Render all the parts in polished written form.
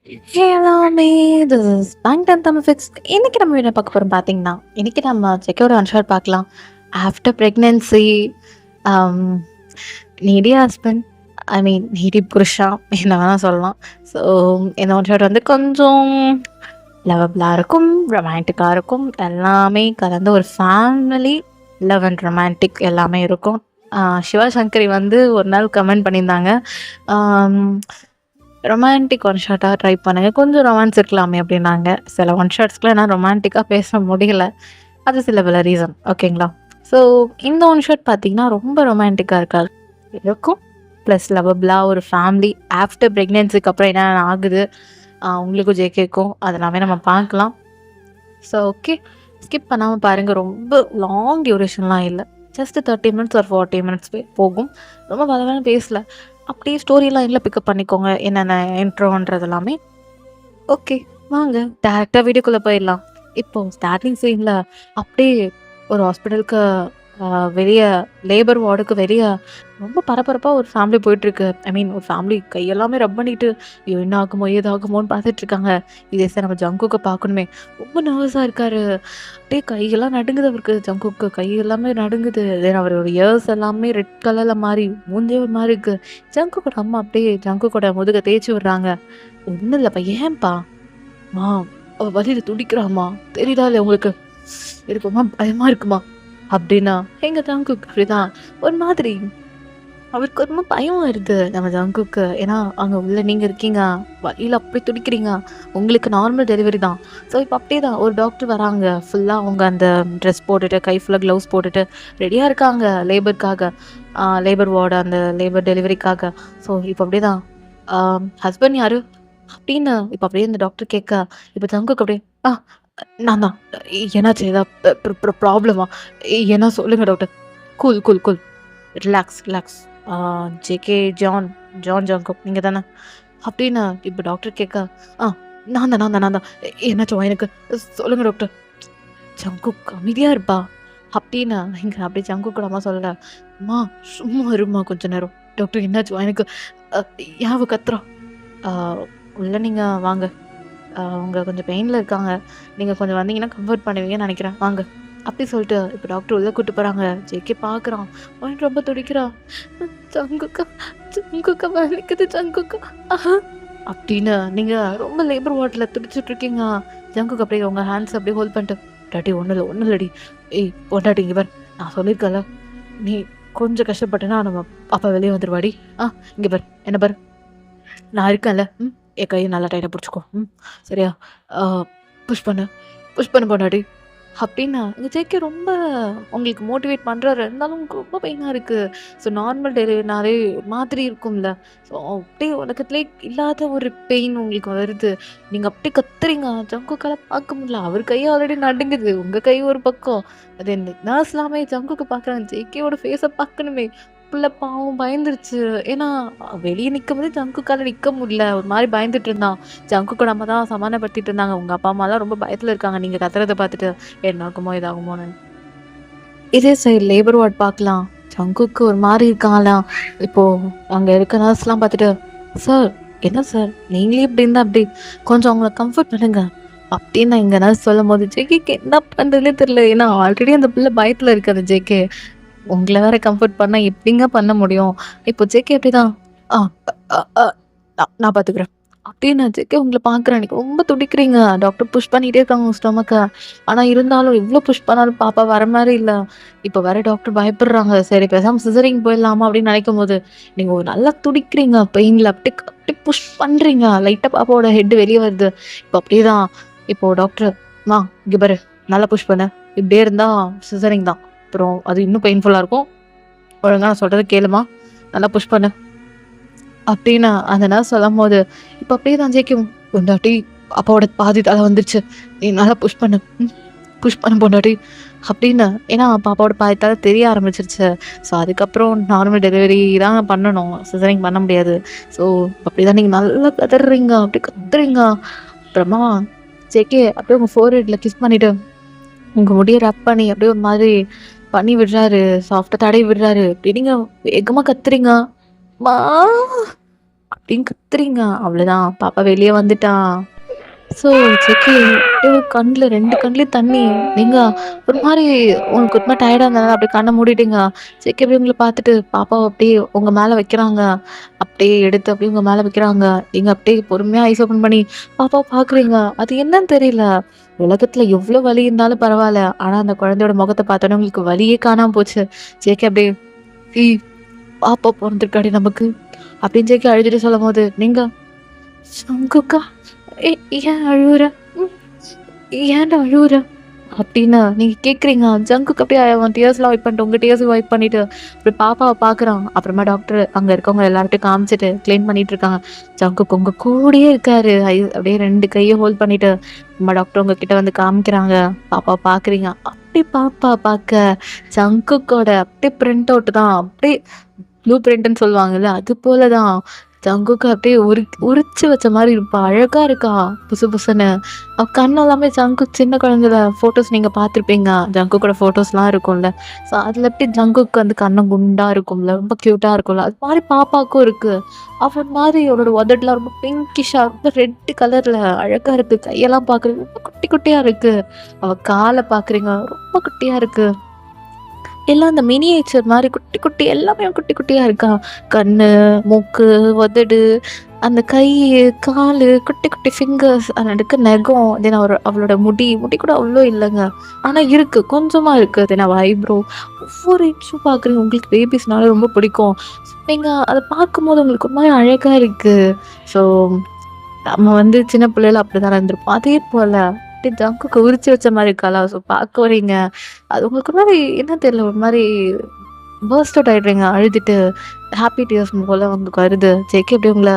எல்லாமே this is Bangtan Tamil fix. இன்னைக்கு நம்ம என்ன பார்க்க போறோம் பார்த்தீங்கன்னா, இன்னைக்கு நம்ம செக்கோட ஒன் ஷாட் பார்க்கலாம். ஆஃப்டர் பிரெக்னன்சி நீடி ஹஸ்பண்ட், ஐ மீன் நீடி புருஷா என்ன வேணால் சொல்லலாம். ஸோ இந்த ஒன் ஷாட் வந்து கொஞ்சம் லவபிளாக இருக்கும், ரொமான்டிக்காக இருக்கும், எல்லாமே கலந்து ஒரு ஃபேமிலி லவ் அண்ட் ரொமான்டிக் எல்லாமே இருக்கும். சிவா சங்கரி வந்து ஒரு நாள் கமெண்ட் பண்ணியிருந்தாங்க, ரொமான்டிக் ஒன் ஷாட்டாக ட்ரை பண்ணுங்கள், கொஞ்சம் ரொமான்ஸ் இருக்கலாமே அப்படின்னாங்க. சில ஒன் ஷாட்ஸ்க்குலாம் என்னால் ரொமான்டிக்காக பேச முடியல, அது சில பல ரீசன். ஓகேங்களா? ஸோ இந்த ஒன் ஷாட் பார்த்தீங்கன்னா ரொம்ப ரொமான்டிக்காக இருக்காது இருக்கும், ப்ளஸ் லவபிளாக ஒரு ஃபேமிலி ஆஃப்டர் ப்ரெக்னென்சிக்கு அப்புறம் என்னென்ன ஆகுது உங்களுக்கும் ஜேகேக்கும் அதெல்லாமே நம்ம பார்க்கலாம். ஸோ ஓகே, ஸ்கிப் பண்ணாமல் பாருங்கள். ரொம்ப லாங் டியூரேஷன்லாம் இல்லை, ஜஸ்ட் 30 minutes ஒரு 40 minutes போகும். ரொம்ப பலவான பேசல, அப்படியே ஸ்டோரிலாம் இல்லை பிக்கப் பண்ணிக்கோங்க, என்னென்ன இன்ட்ரோன்றது எல்லாமே. ஓகே வாங்க டேரெக்டாக வீடியோக்குள்ளே போயிடலாம். இப்போது ஸ்டார்டிங் சீனில் அப்படியே ஒரு ஹாஸ்பிட்டலுக்கு வெளியே, லேபர் வார்டுக்கு வெளியே ரொம்ப பரபரப்பாக ஒரு ஃபேமிலி போயிட்டுருக்கு. ஐ மீன் ஒரு ஃபேமிலி கையெல்லாமே ரப் பண்ணிட்டு ஐயோ என்ன ஆகுமோ ஏதாகுமோன்னு பார்த்துட்ருக்காங்க. இதே சார் நம்ம ஜங்குக்கை பார்க்கணுமே, ரொம்ப நர்வஸாக இருக்கார், அப்படியே கையெல்லாம் நடுங்குது அவருக்கு. ஜங்குக்கு கை எல்லாமே நடுங்குது. தென் அவரோட இயர்ஸ் எல்லாமே ரெட் கலரில் மாறி மூஞ்சே ஒரு மாதிரி இருக்குது. ஜங்குக்கோட அம்மா அப்படியே ஜங்குக்கோட முதுகை தேய்ச்சி விடுறாங்க. ஒன்றும் இல்லைப்பா, ஏன்பா மா வலியில் துடிக்கிறாம்மா, தெரியுதா இல்லை உங்களுக்கு, இருக்குமா பயமாக இருக்குமா அப்படின்னா எங்கள் ஜங்குக்கு அப்படிதான் ஒரு மாதிரி அவருக்கு ரொம்ப பயம் வருது நம்ம ஜங்குக்கு. ஏன்னா அங்கே உள்ள நீங்கள் இருக்கீங்க, வழியில் அப்படி துடிக்கிறீங்க, உங்களுக்கு நார்மல் டெலிவரி தான். ஸோ இப்போ அப்படியே தான் ஒரு டாக்டர் வராங்க, ஃபுல்லாக அவங்க அந்த ட்ரெஸ் போட்டுட்டு கை ஃபுல்லாக க்ளவுஸ் போட்டுட்டு ரெடியாக இருக்காங்க லேபருக்காக, லேபர் வார்டு அந்த லேபர் டெலிவரிக்காக. ஸோ இப்போ அப்படியே தான் ஹஸ்பண்ட் யார் அப்படின்னு இப்போ அப்படியே இந்த டாக்டர் கேட்க, இப்போ ஜங்குக்கு அப்படியே நான் தான், என்னாச்சு ஏதாவது ப்ராப்ளமா, என்ன சொல்லுங்கள் doctor. Cool cool cool, relax relax, JK Jeon Jeon Jungkook நீங்கள் தானே அப்படின்னு இப்போ டாக்டர் கேட்க, நான் தான் என்னாச்சும் எனக்கு சொல்லுங்கள் டாக்டர். ஜங்குக் அமைதியாக இருப்பா அப்படின்னு இங்கே அப்படியே ஜங்குக்கு அம்மா சொல்ல, அம்மா சும்மா இருமா கொஞ்ச நேரம், டாக்டர் என்னாச்சும் எனக்கு யாவை கத்துறா, உள்ள நீங்கள் வாங்க, அவங்க கொஞ்சம் பெயினில் இருக்காங்க, நீங்கள் கொஞ்சம் வந்தீங்கன்னா கம்ஃபர்ட் பண்ணுவீங்கன்னு நினைக்கிறேன், வாங்க அப்படி சொல்லிட்டு இப்போ டாக்டர் உள்ளே கூப்பிட்டு போகிறாங்க. ஜேகே பார்க்குறான், அவன் ரொம்ப துடிக்கிறா, ஜங்குக்கா ஜங்குக்கா வலிக்குது ஜங்குக்கா அப்படின்னு நீங்கள் ரொம்ப லேபர் வார்டில் துடிச்சிட்டு இருக்கீங்க. ஜங்குக்கு அப்படியே உங்கள் ஹேண்ட்ஸ் அப்படியே ஹோல்ட் பண்ணிட்டு, டாட்டி ஒன்றும் இல்லடி, ஏய் பொண்டாட்டி இங்கே பார், நான் சொல்லியிருக்கல நீ கொஞ்சம் கஷ்டப்பட்டேன்னா நம்ம அப்பா வெளியே வந்துடுவாடி, இங்கே பார் என்ன பார் நான் இருக்கேன்ல, என் கையை நல்லா டைட்டாக பிடிச்சிக்கோ, சரியா, புஷ் பண்ண பொண்டாட்டி அப்படின்னு எங்கள் ஜேகே ரொம்ப உங்களுக்கு மோட்டிவேட் பண்ணுறாரு. இருந்தாலும் உங்களுக்கு ரொம்ப பெயினாக இருக்குது. ஸோ நார்மல் டெலிவரினாலே மாதிரி இருக்கும்ல, ஸோ அப்படியே உலகத்துலேயே இல்லாத ஒரு பெயின் உங்களுக்கு வருது. நீங்கள் அப்படியே கத்துறீங்க, ஜங்குக்கால பார்க்க முடியல, அவர் கையை ஆல்ரெடி நடுங்குது, உங்கள் கை ஒரு பக்கம். அது நர்ஸ் எல்லாமே ஜங்குக்கு பார்க்குறாங்க, ஜேகேவோட ஃபேஸை பார்க்கணுமே, பிள்ளை பாவம் பயந்துருச்சு. ஏன்னா வெளியே நிற்கும் போது ஜங்குக்கால நிற்க முடியல, ஒரு மாதிரி பயந்துட்டு இருந்தான். ஜங்குக்கு நம்ம தான் சமாதானப்படுத்திட்டு இருந்தாங்க, உங்கள் அப்பா அம்மாலாம் ரொம்ப பயத்தில் இருக்காங்க நீங்கள் கத்துறதை பார்த்துட்டு, என்ன ஆகுமோ இதாகுமோன்னு. இதே சைடு லேபர் வார்ட் பார்க்கலாம், ஜங்குக்கு ஒரு மாதிரி இருக்காங்களாம். இப்போது அங்கே இருக்க நர்ஸ்லாம் பார்த்துட்டு, சார் என்ன சார் நீங்களே இப்படி இருந்தால் அப்படி கொஞ்சம் அவங்கள கம்ஃபர்ட் பண்ணுங்க அப்படின்னு நான் இங்கே நர்ஸ் சொல்லும் போது ஜேகேக்கு என்ன பண்ணுறதுனே தெரியல. ஏன்னா ஆல்ரெடி அந்த பிள்ளை பயத்தில் இருக்காது ஜேகே, உங்களை வேற கம்ஃபர்ட் பண்ணால் எப்படிங்க பண்ண முடியும். இப்போ ஜேகே எப்படிதான், நான் பார்த்துக்கிறேன் அப்படின்னு ஜேகே உங்களை பார்க்குறேன், எனக்கு ரொம்ப துடிக்கிறீங்க, டாக்டர் புஷ் பண்ணிகிட்டே இருக்காங்க உங்கள் ஸ்டொமக்கை, ஆனால் இருந்தாலும் இவ்வளோ புஷ் பண்ணாலும் பாப்பா வர மாதிரி இல்லை. இப்போ வேற டாக்டர் பயப்படுறாங்க, சரி பேசாமல் சிசரிங் போயிடலாமா அப்படின்னு நினைக்கும் போது நீங்கள் ஒரு நல்லா துடிக்கிறீங்க பெயினில், அப்படி அப்படி புஷ் பண்ணுறீங்க, லைட்டாக பாப்பாவோட ஹெட் வெளியே வருது. இப்போ அப்படியே தான் இப்போது டாக்டர், இங்கே பாரு நல்லா புஷ் பண்ண, இப்படியே இருந்தால் சிசரிங் தான், அப்புறம் அது இன்னும் பெயின்ஃபுல்லாக இருக்கும், ஒழுங்காக நான் சொல்கிறது கேளுமா, நல்லா புஷ் பண்ணு அப்படின்னு அந்த நர்ஸ் சொல்லும் போது இப்போ அப்படியே தான் ஜேக்கும், பொண்டாட்டி அப்பாவோட பாதி தலை வந்துருச்சு, நீ நல்லா புஷ் பண்ண பொண்டாட்டி அப்படின்னு. ஏன்னா பாப்பாவோட பாதி தலை தெரிய ஆரம்பிச்சிருச்சு. ஸோ அதுக்கப்புறம் நார்மல் டெலிவரி தான் பண்ணணும், சிசரிங் பண்ண முடியாது. ஸோ அப்படி தான் நீங்கள் நல்லா கத்துறீங்க, அப்படி கத்துறீங்க. அப்புறமா ஜேகே அப்படியே உங்கள் ஃபோர்ஹெட்டில் கிஸ் பண்ணிவிட்டு உங்கள் முடியை ரப் பண்ணி அப்படியே ஒரு மாதிரி பண்ணி விடுறாரு, சாஃப்டாக தடவி விடுறாரு. இப்படி நீங்கள் வேகமாக கத்துறீங்க, மா அப்படின்னு கத்துறீங்க. அவ்வளோதான் பாப்பா வெளிய வந்துட்டா. ஸோ செக்கி அப்படியே கண்ல 2 கண்லயும் தண்ணி. நீங்க ஒரு மாரி உங்களுக்கு ஒரு மாரி டயர்டா இருந்ததுனால அப்படியே கண்ண மூடிட்டீங்க. செக்கி அப்படியே உங்கள பார்த்துட்டு பாப்பாவ அப்படியே உங்க மேல வைக்கிறாங்க. அப்படியே எடுத்து அப்படியே உங்க மேல வைக்கிறாங்க. நீங்க அப்படியே பொறுமையா ஐஸ் ஓப்பன் பண்ணி பாப்பாவ பார்க்குறீங்க. அது என்னன்னு தெரியல. உலகத்துல எவ்ளோ வலி இருந்தாலும் பரவால்ல. ஆனா அந்த குழந்தையோட முகத்த பார்த்தோனே உங்களுக்கு வலியே காணாம போச்சு. ஜேகே அப்படியே "ஏய் பாப்பா பொறந்திருக்காடி நமக்கு" அப்படின்னு ஜேகே அழுதுட்டு சொல்லும்போது, நீங்க "சங்குக்கா ஏ ஏன் அழுவுற? ம் ஏன்டா அழுவுற?" அப்படின்னு நீங்க கேட்குறீங்க. ஜங்குக்கு அப்படியே அவன் டியர்ஸ்லாம் வைப் பண்ணிட்டு, உங்க டியர்ஸையும் வைப் பண்ணிட்டு, அப்புறம் பாப்பாவ பார்க்குறான். அப்புறமா டாக்டர் அங்க இருக்கவங்க எல்லார்ட்டயும் காமிச்சுட்டு கிளீன் பண்ணிட்டு இருக்காங்க. ஜங்குக் உங்க கூடயே இருக்காரு. அப்படியே 2 கையும் ஹோல்ட் பண்ணிட்டு, அம்மா டாக்டர் உங்ககிட்ட வந்து காமிக்கிறாங்க. பாப்பாவ பார்க்குறீங்க. அப்படி பாப்பா பார்க்க ஜங்குக்கோட அப்படியே பிரிண்ட் அவுட் தான். அப்படியே ப்ளூ பிரிண்ட்ன்னு சொல்லுவாங்கல்ல, அது போல தான். ஜங்குக்கு அப்படியே உரிச்சு வச்ச மாரி இருப்பா. அழகா இருக்கா புசு புசுன்னு. அவ கண்ணு எல்லாமே ஜங்குக் சின்ன குழந்தையில ஃபோட்டோஸ் நீங்க பார்த்துருப்பீங்க. ஜங்குக்கோட ஃபோட்டோஸ்லாம் இருக்கும்ல. ஸோ அதில எப்படி ஜங்குக் வந்து கண்ணம் குண்டா இருக்கும்ல, ரொம்ப கியூட்டா இருக்கும்ல. அது மாரி பாப்பாவுக்கும் இருக்கு. அவ மாரி அவளோட உதடுலாம் ரொம்ப பிங்கிஷ்ஷா ரொம்ப ரெட் கலர்ல அழகா இருக்கு. கையெல்லாம் பார்க்குறது ரொம்ப குட்டி குட்டியா இருக்கு. அவ கால பார்க்குறீங்க ரொம்ப குட்டியா இருக்கு. எல்லாம் அந்த மினியேச்சர் மாரி குட்டி, குட்டி எல்லாமே குட்டி, குட்டியா இருக்கா. கண்ணு, மூக்கு, உதடு, அந்த கையு, காலு, குட்டி, குட்டி ஃபிங்கர்ஸ், அதுக்கு நெகம், தென் அவளோட முடி கூட அவ்ளோ இல்லங்க. ஆனா இருக்கு. கொஞ்சமா இருக்கு. தென் அவ ஐப்ரோ ஒவ்வொரு இன்ச்சும் பார்க்குறீங்க. உங்களுக்கு பேபீஸ்னால ரொம்ப பிடிக்கும். நீங்க அத பார்க்கும்போது உங்களுக்கு ஒரு மாரி அழகா இருக்கு. ஸோ நம்ம வந்து சின்ன பிள்ளையில அப்படிதானே இருந்திருப்போம். அதே போல அப்படியே ஜங்குக்கு உரிச்சு வச்ச மாரி இருக்காளா? ஸோ பார்க்க வரீங்க. அது உங்களுக்கு ஒரு மாரி என்ன தெரியல, ஒரு மாரி பர்ஸ்ட் அவுட் ஆயிடுறீங்க அழுதுட்டு. ஹாப்பி டியர்ஸ் போல உங்களுக்கு வருது. ஜேகே அப்படியே உங்கள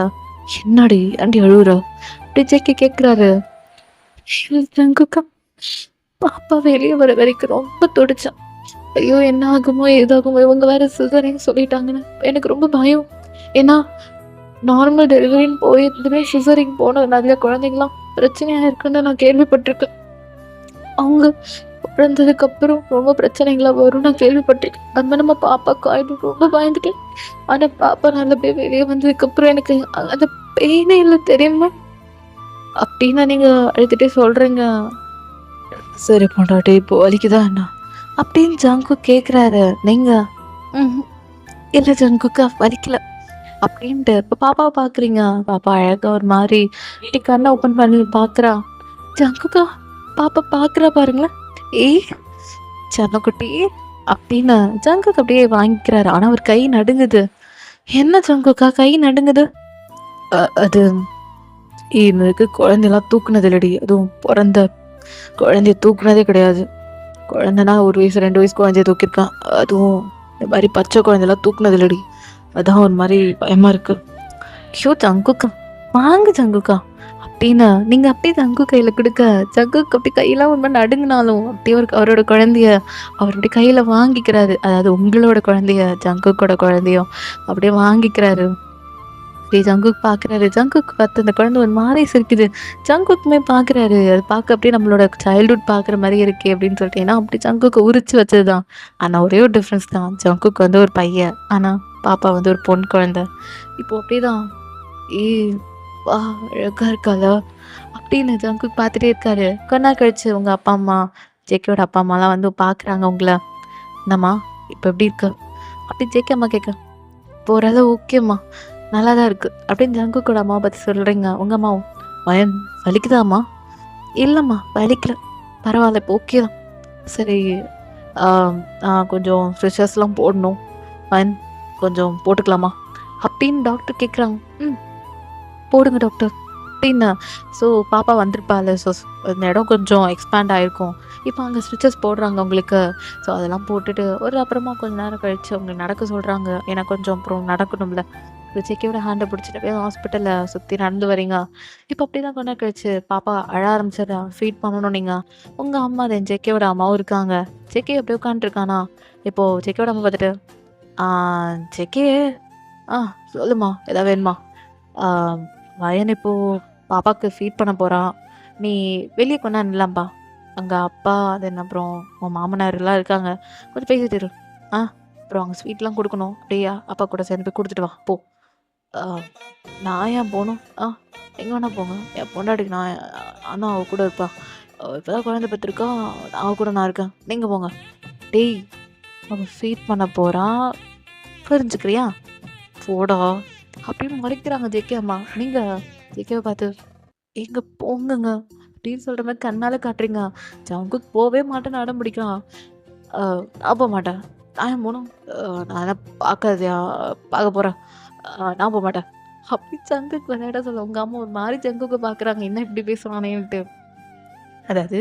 "என்னடி ஏன்டி அழுவுற?" அப்படி ஜேகே கேட்குறாரு. ஜங்குக்கா பாப்பா வெளிய வர வரைக்கும் ரொம்ப துடிச்சா. ஐயோ! என்ன ஆகுமோ? ஏதாகுமோ? இவங்க வேற சிசேரியன் சொல்லிட்டாங்கன்னு எனக்கு ரொம்ப பயம். ஏன்னா நார்மல் டெலிவரின்னு போயிருந்துமே சிசேரியன் போன நெறைய குழந்தைங்கலாம் பிரச்சனையா இருக்குன்னு நான் கேள்விப்பட்டுருக்கேன். அவங்க பொறந்ததுக்கப்புறம் ரொம்ப பிரச்சனைகள்லாம் வரும்னு நான் கேள்விப்பட்டுருக்கேன். அது மாரி நம்ம பாப்பாக்கு ஆயிடும் ரொம்ப பயந்துட்டேன். ஆனா பாப்பா நல்லபடியா வெளிய வந்ததுக்கப்புறம் எனக்கு அந்த பெயினே இல்ல தெரியுமா? அப்டின்னு நீங்க அழுதுட்டே சொல்றீங்க. சரி பொண்டாட்டி இப்போ வலிக்குதா என்ன? அப்டின்னு ஜங்குக் கேட்குறாரு. நீங்க ம்ஹ்ம். இல்ல ஜங்குக்கா வலிக்கல. அப்டின்ட்டு இப்ப பாப்பாவ பார்க்குறீங்க. பாப்பா அழகா ஒரு மாரி இப்டி கண்ண ஓப்பன் பண்ணி பார்க்குறா. ஜங்குக்கா பாப்பா பார்க்குறா பாருங்களேன். ஏய் செல்லக்குட்டி அப்படின்னு ஜங்குக்கு அப்படியே வாங்கிக்கிறாரு. ஆனா அவர் கை நடுங்குது. என்ன ஜங்குக்கா கை நடுங்குது? அது எனக்கு குழந்தையெல்லாம் தூக்குனது இல்லடி. அதுவும் பொறந்த குழந்தைய தூக்குனதே கிடையாது. குழந்தைனா 1 வயசு 2 வயசு குழந்தைய தூக்கியிருக்கான். அதுவும் இந்த மாரி பச்சை குழந்தையெல்லாம் தூக்குனது இல்லடி. அதான் ஒரு மாரி பயமா இருக்கு. ஐயோ! ஜங்குக்கா வாங்க ஜங்குக்கா அப்படின்னு நீங்க அப்படியே ஜங்கு கையில குடுக்க, ஜங்குக்கு அப்படியே கையெல்லாம் ஒரு மாரி நடுங்குனாலும், அப்படியே அவரோட குழந்தைய அவருடைய கையில வாங்கிக்கிறாரு. அதாவது உங்களோட குழந்தைய, ஜங்குக்கோட குழந்தையும் அப்படியே வாங்கிக்கிறாரு. அப்படியே ஜங்குக் பார்க்குறாரு. ஜங்குக் பார்த்து அந்த குழந்தை ஒரு மாரி சிரிக்குது. ஜங்குக்குமே பார்க்குறாரு. அது பார்க்க அப்படியே நம்மளோட சைல்ட்ஹுட் பார்க்குற மாரி இருக்கே அப்படின்னு சொல்லிட்டு. ஏன்னா அப்படி ஜங்குக்க உரிச்சு வச்சது தான். ஆனா ஒரே ஒரு டிஃப்ரென்ஸ் தான். ஜங்குக் வந்து ஒரு பையன். ஆனா பாப்பா வந்து ஒரு பொண் குழந்தை. இப்போ அப்படிதான் ஏய்! வா! அழகா இருக்காளா? அப்படின்னு ஜங்குக் பார்த்துட்டே இருக்காரு. கொஞ்ச நாள் கழிச்சு உங்க அப்பா, அம்மா, ஜேகேவோட அப்பா, அம்மாலாம் வந்து பார்க்குறாங்க உங்கள. "என்னம்மா இப்ப எப்படி இருக்கு?" அப்படி ஜேகே அம்மா கேட்க, "இப்போ ஓரளவு ஓகேம்மா. நல்லா தான் இருக்கு." அப்படின்னு ஜங்குக்கோட அம்மாவ பத்தி சொல்றீங்க. உங்க அம்மாவும், "வயன் வலிக்குதாம்மா?" "இல்லம்மா வலிக்கல. பரவால்ல இப்போ ஓகே தான்." "சரி ஆ கொஞ்சம் ஸ்டிச்சஸ்லாம் போடணும். வயன் கொஞ்சம் போட்டுக்கலாமா?" அப்படின்னு டாக்டர் கேட்குறாங்க. "ம்." போடுங்க டாக்டர் அப்படின்னு. ஸோ பாப்பா வந்திருப்பாள். ஸோ அந்த இடம் கொஞ்சம் எக்ஸ்பேண்ட் ஆகிருக்கும். இப்போ அங்கே ஸ்டிச்சஸ் போடுறாங்க உங்களுக்கு. ஸோ அதெல்லாம் போட்டுட்டு ஒரு அப்புறமா கொஞ்சம் நேரம் கழித்து அவங்க நடக்க சொல்கிறாங்க. ஏன்னா கொஞ்சம் அப்புறம் நடக்கணும்ல. ஒரு செக்கியோட ஹேண்டை பிடிச்சிட்டு போய் ஹாஸ்பிட்டலில் சுற்றி நடந்து வரீங்க. இப்போ அப்படி தான் கொஞ்ச நேரம் கழிச்சு பாப்பா அழ ஆரம்பிச்சிடுறா. ஃபீட் பண்ணணும் நீங்கள். உங்கள் அம்மா தென் செக்கியோட அம்மாவும் இருக்காங்க. செக்கி அப்படியே உட்காந்துருக்கானா. இப்போது செக்கியோட அம்மா பார்த்துட்டு ஆ செக்கி ஆ சொல்லுமா எதாவது வேணுமா? ஆ வயன் இப்போ பாப்பாக்கு ஃபீட் பண்ண போறான். நீ வெளிய கொஞ்ச நேரம் நில்லாம்பா. அங்க அப்பா தென் அப்புறம் உன் மாமனார் எல்லாம் இருக்காங்க. கொஞ்சம் பேசிட்டு இரு. ஆ அப்புறம் அங்க ஸ்வீட்லாம் குடுக்கணும். அப்படியே அப்பா கூட சேர்ந்து போய் குடுத்துட்டு வா போ. அ நான் ஏன் போணும்? எங்க வேணா போங்க. என் பொண்டாட்டிக்கு நான் தான் அவ கூட இருப்பா. இப்பதான் குழந்தை பெத்துருக்கா. அவ கூட நான் இருக்கேன். நீங்க போங்க. டேய்! அவ ஃபீட் பண்ண போறா. புரிஞ்சுக்கிறியா? போடா! அப்படின்னு முறைக்கிறாங்க ஜேகே அம்மா. நீங்க ஜேகேவ பார்த்து, "ஏங்க போங்கங்க" அப்படின்னு சொல்ற மாரி கண்ணால காட்டுறீங்க. ஜங்குக் போவே மாட்டேன்னு அடம் பிடிக்கிறான். அ நான் போமாட்டேன். நான் ஏன் போணும்? நான் என்ன பார்க்காதயா பார்க்க போறேன். நான் போமாட்டேன். அப்படி ஜங்குக் விளையாட சொல்ல, உங்க அம்மா ஒரு மாரி ஜங்குக்க பார்க்குறாங்க. என்ன இப்படி பேசுறானேன்ட்டு. அதாவது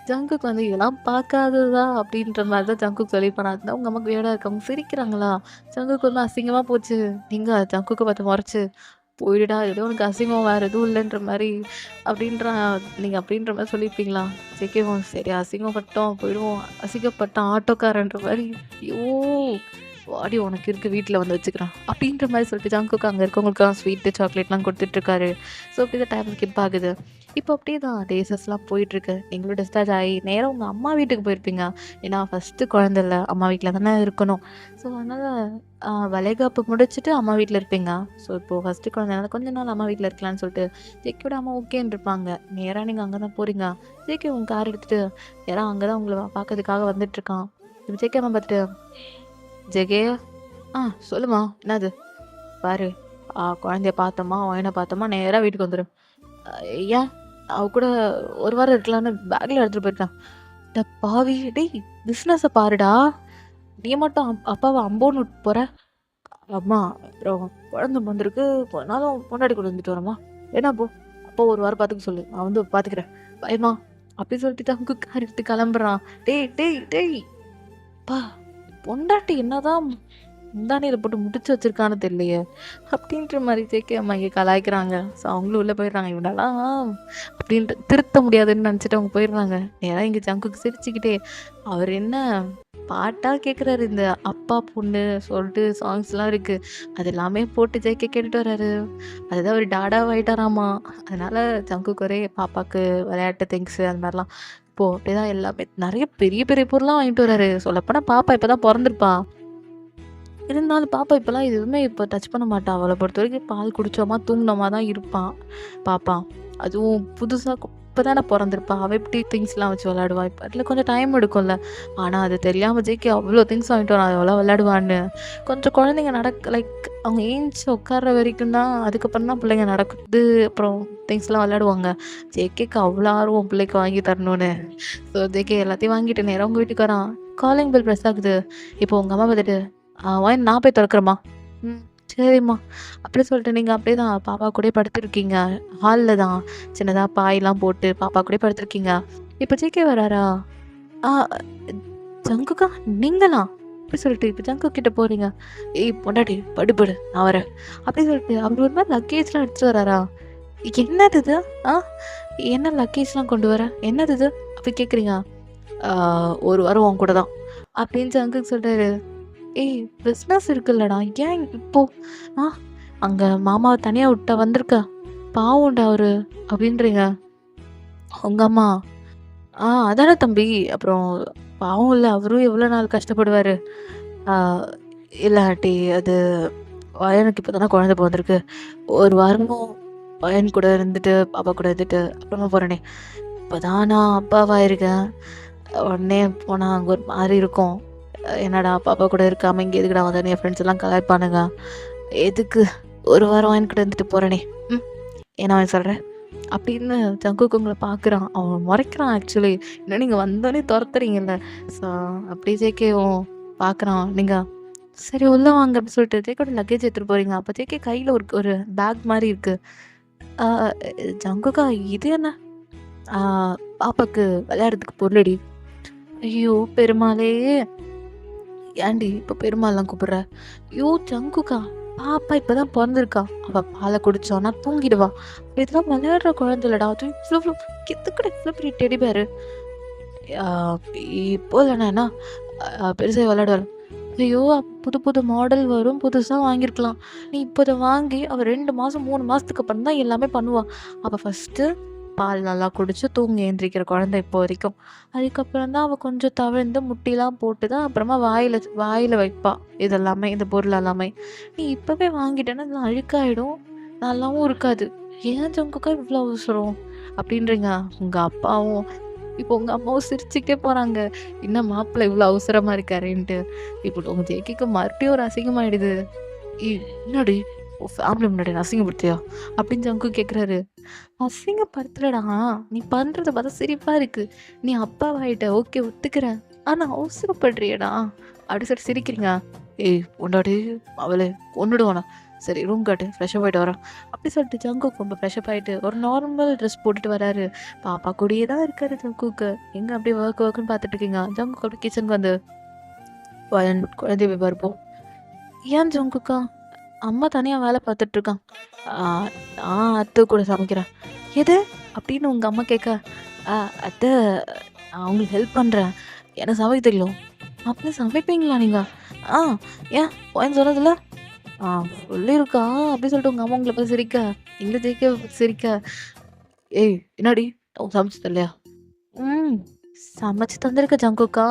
ஜங்குக் வந்து இதெல்லாம் பார்க்காததா அப்படின்ற மாரி தான் ஜங்குக் சொல்லியிருப்பான். அதுதான் உங்க அம்மாக்கு வியர்டா இருக்கு. அவங்க சிரிக்கிறாங்களா? ஜங்குக் வந்து அசிங்கமா போச்சு. நீங்க ஜங்குக்க பார்த்து முறைச்சு, "போயிடுடா ஏதோ உனக்கு அசிங்கம் வேற எதுவும் இல்லன்ற மாரி" அப்படின்றான். நீங்க அப்படின்ற மாரி சொல்லியிருப்பீங்களா? ஜேகேவும் சரி அசிங்கப்பட்டோம் போயிடுவோம். அசிங்கப்பட்டான் ஆட்டோக்காரன்ற மாரி, ஐயோ! வாடி உனக்கு இருக்கு வீட்ல வந்து வச்சுக்கிறேன். அப்படின்ற மாரி சொல்லிட்டு ஜங்குக் அங்க இருக்கவங்களுக்குலாம் ஸ்வீட்டு, சாக்லேட்லாம் குடுத்துட்ருக்காரு. ஸோ இப்படி தான் டைம் ஸ்கிப் ஆகுது. இப்போ அப்படியே தான் டேஸஸ்லாம் போயிட்டுருக்கு. நீங்களும் டிஸ்சார்ஜ் ஆகி நேரா உங்க அம்மா வீட்டுக்கு போயிருப்பீங்க. ஏன்னா ஃபர்ஸ்ட்டு குழந்தைல்ல அம்மா வீட்ல தானே இருக்கணும். ஸோ அதனால வளைகாப்பு முடிச்சுட்டு அம்மா வீட்ல இருப்பீங்க. ஸோ இப்போ ஃபர்ஸ்ட்டு குழந்தைனால கொஞ்ச நாள் அம்மா வீட்ல இருக்கலான்னு சொல்லிட்டு ஜேகேயோட அம்மா ஓகேன்ருப்பாங்க. நேரா நீங்க அங்க தான் போறீங்க. ஜேகே உங்க கார் எடுத்துட்டு யாரோ அங்க தான் உங்கள பார்க்கறதுக்காக வந்துட்டுருக்கான். இப்ப ஜேகே அம்மா பார்த்துட்டு, "ஜெகே, சொல்லுமா என்னது? பாரு குழந்தைய பார்த்தோமா, ஒயன பார்த்தோமா நேரா வீட்டுக்கு வந்துரு." அ ஏன்? அவ கூட 1 வாரம் இருக்கலான்னு பேக்ல எடுத்துட்டு போயிருக்கான். அட பாவி! டேய் பிசினஸ பாருடா! நீ மட்டும் அப்பாவ அம்போன்னு விட்டு போற. அம்மா அப்புறம் குழந்தை பொறந்திருக்கு. கொஞ்ச நாள் உன் பொண்டாட்டி கூட இருந்துட்டு வரேம்மா. வேணா போ. அப்பா 1 வாரம் பார்த்துக்க சொல்லு. நான் வந்து பார்த்துக்கிறேன். பாய்ம்மா. அப்படி சொல்லிட்டு அவங்க கார் எடுத்து கிளம்புறான். டேய் டேய் டேய்! அப்பா! பொண்டாட்டி என்னதான் முந்தானையில போட்டு முடிச்சு வச்சிருக்கான்னு தெரியலையே! அப்படின்ற மாரி ஜேகே அம்மா இங்க கலாய்க்கிறாங்க. ஸோ அவங்களும் உள்ள போயிடுறாங்க. இவனெல்லாம் அப்படின்ட்டு திருத்த முடியாதுன்னு நெனச்சுட்டு அவங்க போயிடுறாங்க. நேரா இங்க ஜங்குக்கு சிரிச்சுக்கிட்டே, அவர் என்ன பாட்டா கேட்குறாரு. இந்த அப்பா, பொண்ணு சொல்லிட்டு சாங்ஸ்லாம் இருக்கு. அது எல்லாமே போட்டு ஜேகே கேட்டுட்டு வராரு. அதுதான் அவரு டாடாவாயிட்டாராமா. அதனால ஜங்குக்கு ஒரே பாப்பாக்கு விளையாட்டு திங்ஸு அது மாரிலாம் இப்போ அப்படிதான் எல்லாமே நெறைய பெரிய பெரிய பொருள்லாம் வாங்கிட்டு வராரு. சொல்லப்போனா பாப்பா இப்ப தான் பொறந்திருப்பா. இருந்தாலும் பாப்பா இப்பலாம் எதுவுமே இப்ப டச் பண்ண மாட்டா. அவள பொறுத்தவரைக்கும் பால் குடிச்சோமா, தூங்குனோமா தான் இருப்பான் பாப்பா. அதுவும் புதுசா இப்ப தானே பொறந்திருப்பா. அவ எப்படி திங்ஸ்லாம் வச்சு விளையாடுவா? இப்ப அதில கொஞ்சம் டைம் எடுக்கும்ல. ஆனா அது தெரியாம ஜேகே அவ்ளோ திங்ஸ் வாங்கிட்டு வரான். எவ்வளோ விளையாடுவான்னு. கொஞ்சம் குழந்தைங்க லைக் அவங்க ஏந்திச்சு உட்கார்ற வரைக்கும் தான் அதுக்கப்புறம் தான் பிள்ளைங்க நடக்குது. அப்புறம் திங்ஸ்லாம் விளையாடுவாங்க. ஜேகேக்கு அவ்வளோ ஆர்வம் பிள்ளைக்கு வாங்கி தரணும்னு. ஸோ ஜேகே எல்லாத்தையும் வாங்கிட்டு நேரா உங்க வீட்டுக்கு வரான். காலிங் பெல் ப்ரெஸ் ஆகுது. இப்போ உங்க அம்மா பார்த்துட்டு ஒயன் நான் போய் தொறக்கிறேம்மா. ம். சரிம்மா. அப்படி சொல்லிட்டு நீங்க அப்படியே தான் பாப்பா கூடயே படுத்துருக்கீங்க. ஹால்ல தான் சின்னதா பாய்லாம் போட்டு பாப்பா கூடயே படுத்துருக்கீங்க. இப்ப ஜேகே வராரா? ஆ ஜங்குக்கா நீங்களா? அப்படி சொல்லிட்டு இப்ப ஜங்குக் கிட்ட போறீங்க. ஏய் பொண்டாட்டி படு படு நான் வரேன். அப்படி சொல்லிட்டு அவரு ஒரு மாரி லக்கேஜ்லாம் எடுத்துட்டு வராரா? என்னது இது? ஆ என்ன லக்கேஜ்லாம் கொண்டு வர? என்னது இது? அப்படி கேட்குறீங்க. ஆ 1 வாரம் உன் கூட தான். அப்படின்னு ஜங்குக் சொல்றாரு. ஏய் பிஸ்னஸ் இருக்குல்லடா ஏன் இப்போ ஆ அங்க மாமாவை தனியா விட்டா வந்திருக்க பாவம்டா அவரு அப்படின்றீங்க உங்க அம்மா அதானே தம்பி அப்புறம் பாவம் இல்லை அவரும் எவ்வளோ நாள் கஷ்டப்படுவாரு ஆ இல்லாட்டி அது எனக்கு இப்போ தானே குழந்தை பிறந்திருக்கு 1 வாரமும் என் கூட இருந்துட்டு பாப்பா கூட இருந்துட்டு அப்புறமா போறேனே இப்போதான் நான் அப்பாவா இருக்கேன் உடனே போனா அங்கே ஒரு மாதிரி இருக்கும் என்னடா பாப்பா கூட இருக்காம இங்கே எதுக்குடா வந்தேன்னு என் ஃப்ரெண்ட்ஸ் எல்லாம் கலாய்ப்பானுங்க எதுக்கு 1 வாரம் என் கூட இருந்துட்டு போறேனே ம் என்ன அவன் சொல்கிறேன் அப்படின்னு ஜங்குக்கு உங்களை பார்க்குறான் அவன் முறைக்கிறான் ஆக்சுவலி இன்னும் நீங்கள் வந்தோடனே துரத்துறீங்கல்ல ஸோ அப்படி ஜேகேவும் பார்க்குறான் நீங்கள் சரி உள்ள வாங்க அப்படின்னு சொல்லிட்டு ஜேகேயோட லக்கேஜ் எடுத்துகிட்டு போகிறீங்க அப்போ ஜேகே கையில் ஒரு ஒரு பேக் மாதிரி இருக்குது ஜங்குக்கா இது என்ன பாப்பாக்கு விளையாடுறதுக்கு பொருளடி ஐயோ பெருமாளே ஏன்டி இப்போ பெருமாள்லாம் கூப்பிடுற ஐயோ ஜங்குக்கா பாப்பா இப்பதான் பிறந்திருக்கா அவ பாலை குடிச்சோன்னா தூங்கிடுவா இதெல்லாம் விளையாடுற குழந்தை இல்லடா அது இவ்வளோ எதுக்கட இவ்வளோ பெரிய டெடி பேரு இப்போ இல்லைண்ணா பெருசாக விளையாடுவாள் ஐயோ புது புது மாடல் வரும் புதுசாக வாங்கியிருக்கலாம் நீ இப்போ இதை வாங்கி அவள் 2 மாதம் 3 மாதத்துக்கு அப்புறம் தான் எல்லாமே பண்ணுவாள் அவள் ஃபஸ்ட்டு பால் நல்லா குடிச்சு தூங்கி எந்திரிக்கிற குழந்தை இப்போ வரைக்கும். அதுக்கப்புறம் தான் அவள் கொஞ்சம் தவழ்ந்து முட்டிலாம் போட்டு தான் அப்புறமா வாயில் வைப்பா. இதெல்லாமே இந்த பொருள் எல்லாமே. நீ இப்போவே வாங்கிட்டேன்னா இது அழுக்காயிடும், நல்லாவும் இருக்காது. ஏன் ஜங்குக்கா இவ்வளோ அவசரம் அப்படின்றீங்க உங்கள் அப்பாவும். இப்போ உங்கள் அம்மாவும் சிரிச்சுக்கிட்டே போகிறாங்க, என்ன மாப்பிள்ளை இவ்வளோ அவசரமாக இருக்காருன்ட்டு. இப்போ உங்கள் ஜேக்கிக்கு மறுபடியும் ஒரு அசிங்கமாயிடுது. என்னடி ஃபேமிலி முன்னாடி என்ன அசிங்கப்படுத்தியா அப்படின்னு ஜங்கு கேட்குறாரு. அசிங்கப்படுத்தலடா, நீ பண்ணுறத பார்த்தா சிரிப்பாக இருக்குது. நீ அப்பாவாயிட்ட ஓகே ஒத்துக்கிறேன், ஆனால் அவசரப்படுறியடா அப்படி சொல்லி சிரிக்கிறீங்க. ஏய் உண்டாடி அவளே கொண்டுடுவானா, சரி ரூம் காட்டு ஃப்ரெஷ்ஷப் ஆகிட்டு வரேன் அப்படி சொல்லிட்டு ஜங்குக்கு ரொம்ப ஃப்ரெஷ்ஷப் ஆகிட்டு ஒரு நார்மல் ட்ரெஸ் போட்டுட்டு வராரு. பாப்பா கூடயே தான் இருக்காரு ஜங்குக்கு. எங்கே அப்படியே ஒர்க்குன்னு பார்த்துட்டு இருக்கீங்க. ஜங்குக்கு அப்படி கிச்சனுக்கு வந்து குழந்தை போய் பார்ப்போம். ஏன் ஜங்குக்கா அம்மா தனியாக வேலை பார்த்துட்ருக்கான், நான் அத்தை கூட சமைக்கிறேன். எது அப்படின்னு உங்கள் அம்மா கேட்க, அத்தை நான் உங்களுக்கு ஹெல்ப் பண்ணுறேன், எனக்கு சமைக்க தெரியும். அப்படி சமைப்பீங்களா நீங்கள்? ஆ ஏன் போயின்னு சொன்னதில்ல? சொல்லியிருக்கா அப்படி சொல்லிட்டு உங்கள் அம்மா உங்களை பார்த்து சிரிக்க, எங்களை ஜெயிக்க சிரிக்க. ஏய் என்னடி சமைச்சு தரலையா? சமைச்சு தந்திருக்க ஜங்குக்கா,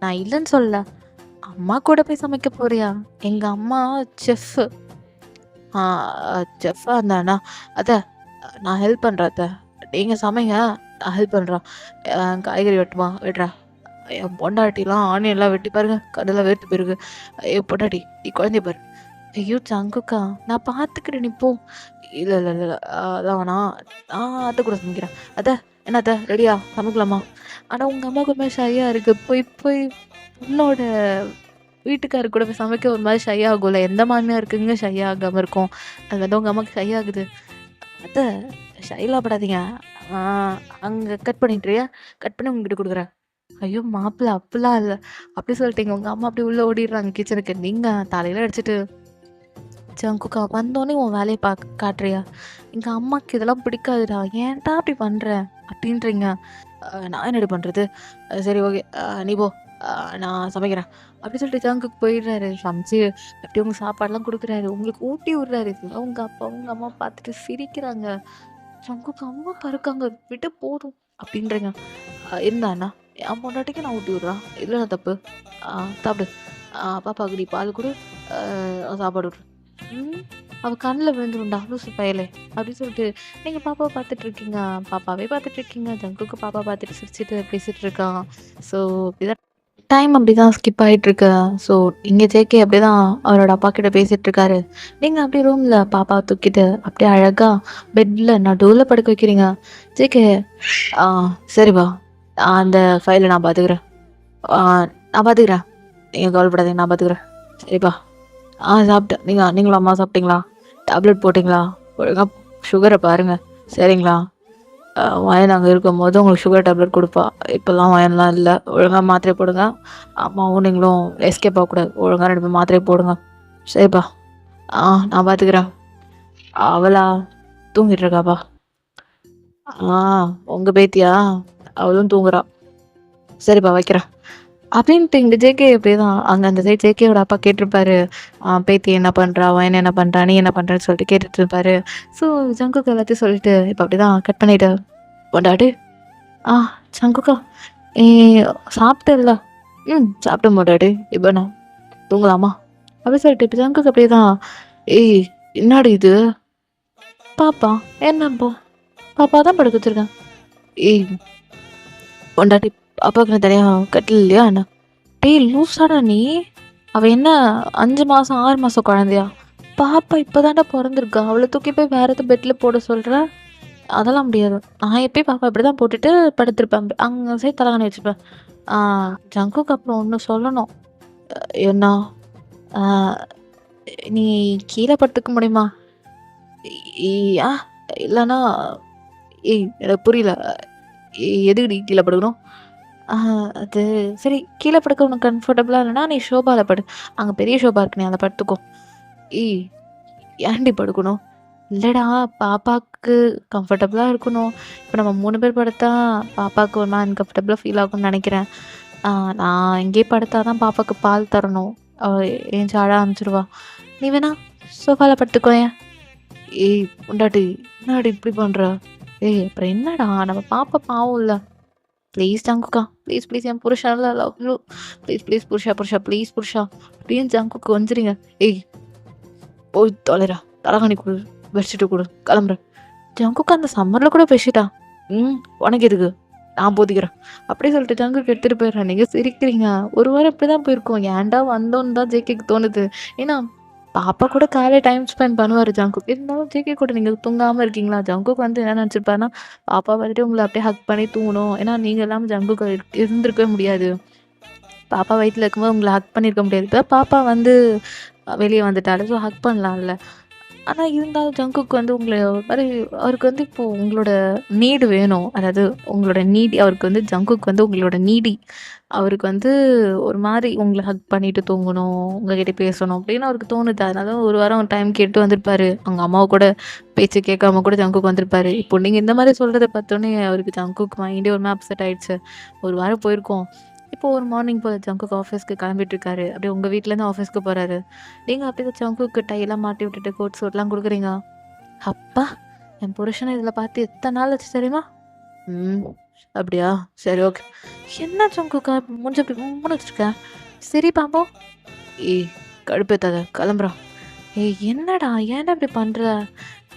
நான் இல்லைன்னு சொல்லல. அம்மா கூட போய் சமைக்க போறியா? எங்கள் அம்மா செஃப்பு. செஃப்பாக இருந்தாண்ணா அத்தை நான் ஹெல்ப் பண்ணுறேன். அத்தை நீங்கள் சமைங்க, நான் ஹெல்ப் பண்ணுறேன். காய்கறி வெட்டுறா. என் பொண்டாட்டிலாம் ஆனியன்லாம் வெட்டி பாருங்க, கடலை வேர்த்து போயிருக்கு. பொண்டாட்டி நீ குழந்தைய பாரு. ஐயோ ஜங்குக்கா நான் பார்த்துக்கிறேன், நீ போ. இல்லை இல்லை இல்லை அதான் வேணாம், நான் அத்தை கூட சமைக்கிறேன். அத்தை என்ன அத்தை ரெடியா சமைக்கலாமா? ஆனால் உங்கள் அம்மாவுக்கு ஒரு மாதிரி ஷையாக இருக்குது. போய் போய் உன்னோட வீட்டுக்காரு கூட போய் சமைக்க ஒரு மாதிரி ஷை ஆகும்ல. எந்த மாமியாக இருக்குங்க ஷை ஆகாமல் இருக்கும், அது வந்து உங்கள் அம்மாவுக்கு ஷை ஆகுது. அத்தை ஷைலாம் படாதீங்க, அங்கே கட் பண்ணிட்டுறியா, கட் பண்ணி உங்ககிட்ட கொடுக்குறேன். ஐயோ மாப்பிள்ளை அப்படிலாம் இல்லை அப்படி சொல்லிட்டீங்க. உங்கள் அம்மா அப்படி உள்ளே ஓடிடுறாங்க கிச்சனுக்கு. நீங்கள் தலையில் அடிச்சுட்டு ஜங்குக்கா வந்தோடனே உன் வேலையை காட்டுறியா? எங்கள் அம்மாவுக்கு இதெல்லாம் பிடிக்காதுடா, ஏன்டா அப்படி பண்ணுற அப்படின்றீங்க. நான் என்னடி பண்ணுறது, சரி ஓகே நீ போ, நான் சமைக்கிறேன் அப்படி சொல்லிட்டு ஜங்குக்கு போயிடுறாரு. சமைச்சு எப்படி உங்கள் சாப்பாடெலாம் கொடுக்குறாரு, உங்களுக்கு ஊட்டி விடுறாரு. இதெல்லாம் உங்கள் அப்பா உங்கள் அம்மா பார்த்துட்டு சிரிக்கிறாங்க. ஜங்குக்கு அம்மா பறக்காங்க, விட்டு போதும் அப்படின்றீங்க. இருந்தாண்ணா என் பொண்டாட்டிக்கு நான் ஊட்டி விட்றான், இல்லைண்ணா தப்பு. சாப்பிடு, பாப்பாவுக்கு நீ பால் கொடு, சாப்பாடு விட்ரு. அவள் கண்ணில் விழுந்துருண்டா லூசு பயலே அப்படின்னு சொல்லிட்டு நீங்கள் பாப்பாவை பார்த்துட்ருக்கீங்க. பாப்பாவே பார்த்துட்ருக்கீங்க. ஜங்குக்கு பாப்பா பார்த்துட்டு சிரிச்சுட்டு பேசிகிட்டு இருக்கான். ஸோ இப்படிதான் டைம் அப்படி தான் ஸ்கிப் ஆகிட்டுருக்கு. ஸோ இங்கே ஜேகே அப்படி தான் அவரோட அப்பா கிட்ட பேசிகிட்டு இருக்காரு. நீங்கள் அப்படியே ரூமில் பாப்பாவை தூக்கிட்டு அப்படியே அழகாக பெட்டில் நடுவில் படுக்க வைக்கிறீங்க. ஜேகே சரிப்பா, அந்த ஃபைலை நான் பார்த்துக்கிறேன், நீங்கள் கவலைப்படாதீங்க, நான் பார்த்துக்கிறேன். சரிப்பா சாப்பிட்டேன். நீங்களும் அம்மா சாப்பிட்டீங்களா? டேப்லெட் போட்டிங்களா? ஒழுங்காக சுகரை பாருங்கள் சரிங்களா? வயன் அங்கே இருக்கும் போது உங்களுக்கு சுகர் டேப்லெட் கொடுப்பா. இப்போல்லாம் வயன்லாம் இல்லை, ஒழுங்காக மாத்திரை போடுங்க. அம்மாவும் நீங்களும் எஸ்கேப் ஆகக்கூடாது, ஒழுங்காக 2 பேரும் மாத்திரை போடுங்க சரிப்பா. நான் பார்த்துக்கிறேன். அவளா தூங்கிட்டு இருக்காப்பா? உங்கள் பேத்தியா? அவளும் தூங்குறா. சரிப்பா வைக்கிறேன் அப்படின்ட்டு இங்கே ஜேகே இப்படி தான் அங்கே அந்த சைட் ஜேகேயோட அப்பா கேட்டிருப்பாரு, பேத்தி என்ன பண்ணுறா, வயன் என்ன பண்ணுறா, நீ என்ன பண்ணுறன்னு சொல்லிட்டு கேட்டுட்டு இருப்பாரு. ஸோ ஜங்குக்கு எல்லாத்தையும் சொல்லிட்டு இப்போ அப்படி தான் கட் பண்ணிவிட்டு பொண்டாட்டி ஜங்குக்கா ஏ சாப்பிட்டல? சாப்பிட்டேன் பொண்டாட்டி, இப்போ நான் தூங்கலாமா அப்படி சொல்லிட்டு இப்போ ஜங்குக்கு அப்படியே தான் ஏய் என்னடி இது பாப்பா என்னப்போ பாப்பா தான் படுக்க வச்சிருக்கேன். ஏய் பொண்டாட்டி பாப்பாவுக்கு நான் தனியாக கட்டில் இல்லையா என்ன? டேய் லூஸாடா நீ, அவள் என்ன 5 மாதம் 6 மாதம் குழந்தையா? பாப்பா இப்போ தாண்டா பிறந்திருக்கா, அவளை தூக்கி போய் வேறு எதுவும் பெட்டில் போட சொல்கிற? அதெல்லாம் முடியாது. நான் எப்போயும் பாப்பா இப்படி தான் போட்டுட்டு படுத்திருப்பேன், அங்கே சைடு தலைகாணி வச்சுப்பேன். ஜங்குக்கு அப்புறம் ஒன்று சொல்லணும். என்ன? நீ கீழே படுத்துக்க முடியுமா? இல்லைன்னா எனக்கு புரியல, எதுக்கு நீ கீழே படுக்கணும்? அது சரி கீழே படுக்க உனக்கு கம்ஃபர்டபுளாக இல்லைன்னா நீ ஷோபாவில் படு, அங்கே பெரிய ஷோபா இருக்கு, நீ அதை படுத்துக்கோ. ஏன்டி படுக்கணும்? இல்லைடா பாப்பாவுக்கு கம்ஃபர்டபுளாக இருக்கணும். இப்போ நம்ம 3 பேர் படுத்தா பாப்பாவுக்கு ஒன்றா அன்கம்ஃபர்டபுளாக ஃபீல் ஆகும்னு நினைக்கிறேன். நான் இங்கேயே படுத்தா தான் பாப்பாவுக்கு பால் தரணும், ஏஞ்சி அழ ஆரம்பிச்சிடுவா. நீ வேணா சோஃபாவில் படுத்துக்கோ. ஏன்? பொண்டாட்டி என்னடி இப்படி பண்ணுற? ஏய் அப்புறம் என்னடா நம்ம பாப்பா பாவம் இல்ல. ப்ளீஸ் ஜங்குக்கா, ப்ளீஸ் ப்ளீஸ் என் புருஷன்ல லவ் யூ. ப்ளீஸ் ப்ளீஸ் புருஷா புருஷா ப்ளீஸ் புருஷா அப்படின்னு ஜங்குக்கு கொஞ்சுறீங்க. ஏய் போய் தொலைடா. தலகாணி குடு, பெட்ஷீட்டு குடு, கிளம்புறேன். ஜங்குக்கு அந்த சம்மர்ல கூட பெட்ஷீட்டா? உனக்கு எதுக்கு? நான் போத்திக்கிறேன். அப்படியே சொல்லிட்டு ஜங்குக்கு எடுத்துட்டு போயிடுறேன். நீங்க சிரிக்கிறீங்க. ஒரு வாரம் இப்படிதான் போயிருக்கும். ஏன்டா வந்தோன்னு தான் ஜேகேக்கு தோணுது. ஏன்னா பாப்பா கூட காலையில டைம் ஸ்பெண்ட் பண்ணுவாரு ஜங்குக். இருந்தாலும் ஜேகே கூட நீங்க தூங்காம இருக்கீங்களா? ஜங்குக் வந்து என்ன நெனச்சிருப்பாருன்னா, பாப்பா வந்துட்டு உங்கள அப்படியே ஹக் பண்ணி தூங்கணும். ஏன்னா நீங்க இல்லாம ஜங்குக் இருந்திருக்கவே முடியாது. பாப்பா வயித்துல இருக்கும்போது உங்கள ஹக் பண்ணியிருக்க முடியாது. இப்ப பாப்பா வந்து வெளிய வந்துட்டாள. ஸோ ஹக் பண்ணலாம்ல. ஆனா இருந்தாலும் ஜங்குக் வந்து உங்கள ஒரு மாரி அவருக்கு வந்து இப்போ உங்களோட நீடு வேணும். அதாவது உங்களோட நீடி அவருக்கு வந்து ஜங்குக் வந்து உங்களோட நீடி. அவருக்கு வந்து ஒரு மாரி உங்கள ஹக் பண்ணிட்டு தூங்கணும், உங்ககிட்ட பேசணும் அப்படின்னு அவருக்கு தோணுது. அதனால ஒரு வாரம் டைம் கேட்டு வந்திருப்பாரு. அவங்க அம்மாவ கூட பேச்சு கேட்காம கூட ஜங்குக் வந்திருப்பாரு. இப்போ நீங்க இந்த மாரி சொல்றத பார்த்தோனே அவருக்கு ஜங்குக் மைண்டே ஒரு மாரி அப்செட் ஆயிடுச்சு. ஒரு வாரம் போயிருக்கோம். இப்போ ஒரு மார்னிங் போல ஜங்குக் ஆஃபீஸ்க்கு கிளம்பிட்டுருக்காரு. அப்படியே உங்க வீட்லேருந்து ஆஃபீஸ்க்கு போறாரு. நீங்க அப்படியே ஜங்குக்கு டைலாம் மாட்டி விட்டுட்டு கோட் சூட்லாம் குடுக்குறீங்க. அப்பா! என் புருஷன இதில பார்த்து எத்தன நாள் ஆச்சு தெரியுமா? ம். அப்படியா? சரி ஓகே. என்ன ஜங்குக்கா மூஞ்ச இப்படி உம்முன்னு வச்சிருக்க? சிரி பாப்போம். ஏய் கடுப்பேத்தாத கிளம்புறோம். ஏய் என்னடா? ஏன்டா இப்படி பண்ற?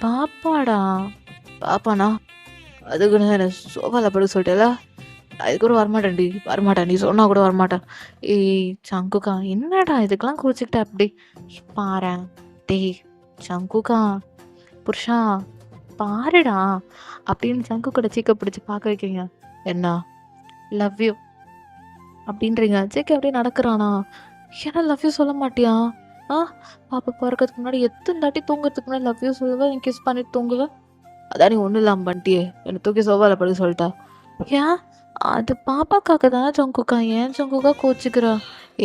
பாப்பாடா. பாப்பானா? அதுக்குன்னு என்ன சோஃபால படுக்க சொல்லிட்டேல்ல? அதுக்கு கூட வரமாட்டேன்டி. வரமாட்டேன். நீ சொன்னா கூட வரமாட்டேன். ஏய் சங்குக்கா என்னடா இதுக்கெல்லாம் கோச்சுக்கிட்ட அப்படி? பாரேன். டேய் சங்குக்கா, புருஷா பாருடா அப்படின்னு சங்குக்கோட சீக்க பிடிச்சு பார்க்க வைக்கிறீங்க. என்ன? லவ் யூ அப்படின்றீங்க. ஜேகே அப்படியே நடக்குறானா? ஏன்னா லவ் யூ சொல்ல மாட்டியா? ஆ பாப்பா பொறக்கறதுக்கு முன்னாடி எத்தன தாட்டி தூங்குறதுக்கு முன்னாடி லவ் யூ சொல்லுவ, நீ கிஸ் பண்ணிட்டு தூங்குவ. அதான் நீ ஒண்ணும் இல்லாம பண்ணிட்டியே. என்ன தூக்கி சோஃபால படுக்க சொல்லிட்டா. ஏன்? அது பாப்பாக்காக தானே ஜங்குக்கா. ஏன் ஜங்குக்கா கோச்சுக்கிறா?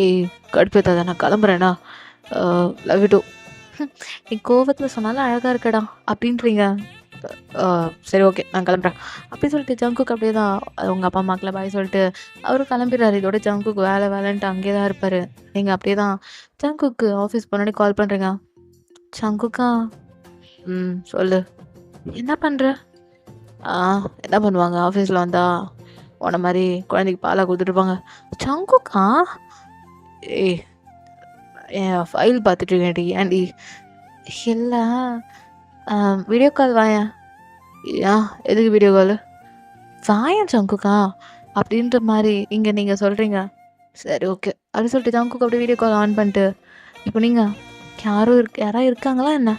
ஏய் கடுப்பேத்தாத நான் கிளம்புறேனா? Love you two. நீ கோவத்துல சொன்னாலும் அழகா இருக்கடா அப்படின்றீங்க. சரி ஓகே நான் கிளம்புறேன். அப்படி சொல்லிட்டு ஜங்குக் அப்படியே தான் உங்க அப்பா அம்மாக்கெல்லாம் பாய் சொல்லிட்டு அவரும் கிளம்பிடுறாரு. இதோட ஜங்குக் வேலை வேலைன்ட்டு அங்கேயே தான் இருப்பாரு. நீங்க அப்படியே தான் ஜங்குக்கு ஆஃபீஸ் போனோடனே கால் பண்ணுறீங்க. ஜங்குக்கா சொல்லு. என்ன பண்ற? ஆ என்ன பண்ணுவாங்க ஆஃபீஸில் வந்தா உன்ன மாரி குழந்தைக்கு பாலா குடுத்துட்டுருப்பாங்க. ஜங்குக்கா? ஏய் என் ஃபைல் பார்த்துட்டு இருக்கேன்டி. ஏன்டி? இல்ல வீடியோ கால் வாயேன். ஏன் எதுக்கு வீடியோ காலு? வாயேன் ஜங்குக்கா அப்படின்ற மாரி இங்க நீங்க சொல்றீங்க. சரி ஓகே. அப்படின்னு சொல்லிட்டு ஜங்குக் அப்படியே வீடியோ கால் ஆன் பண்ணிட்டு, இப்போ நீங்க யாராவது இருக்காங்களா என்ன?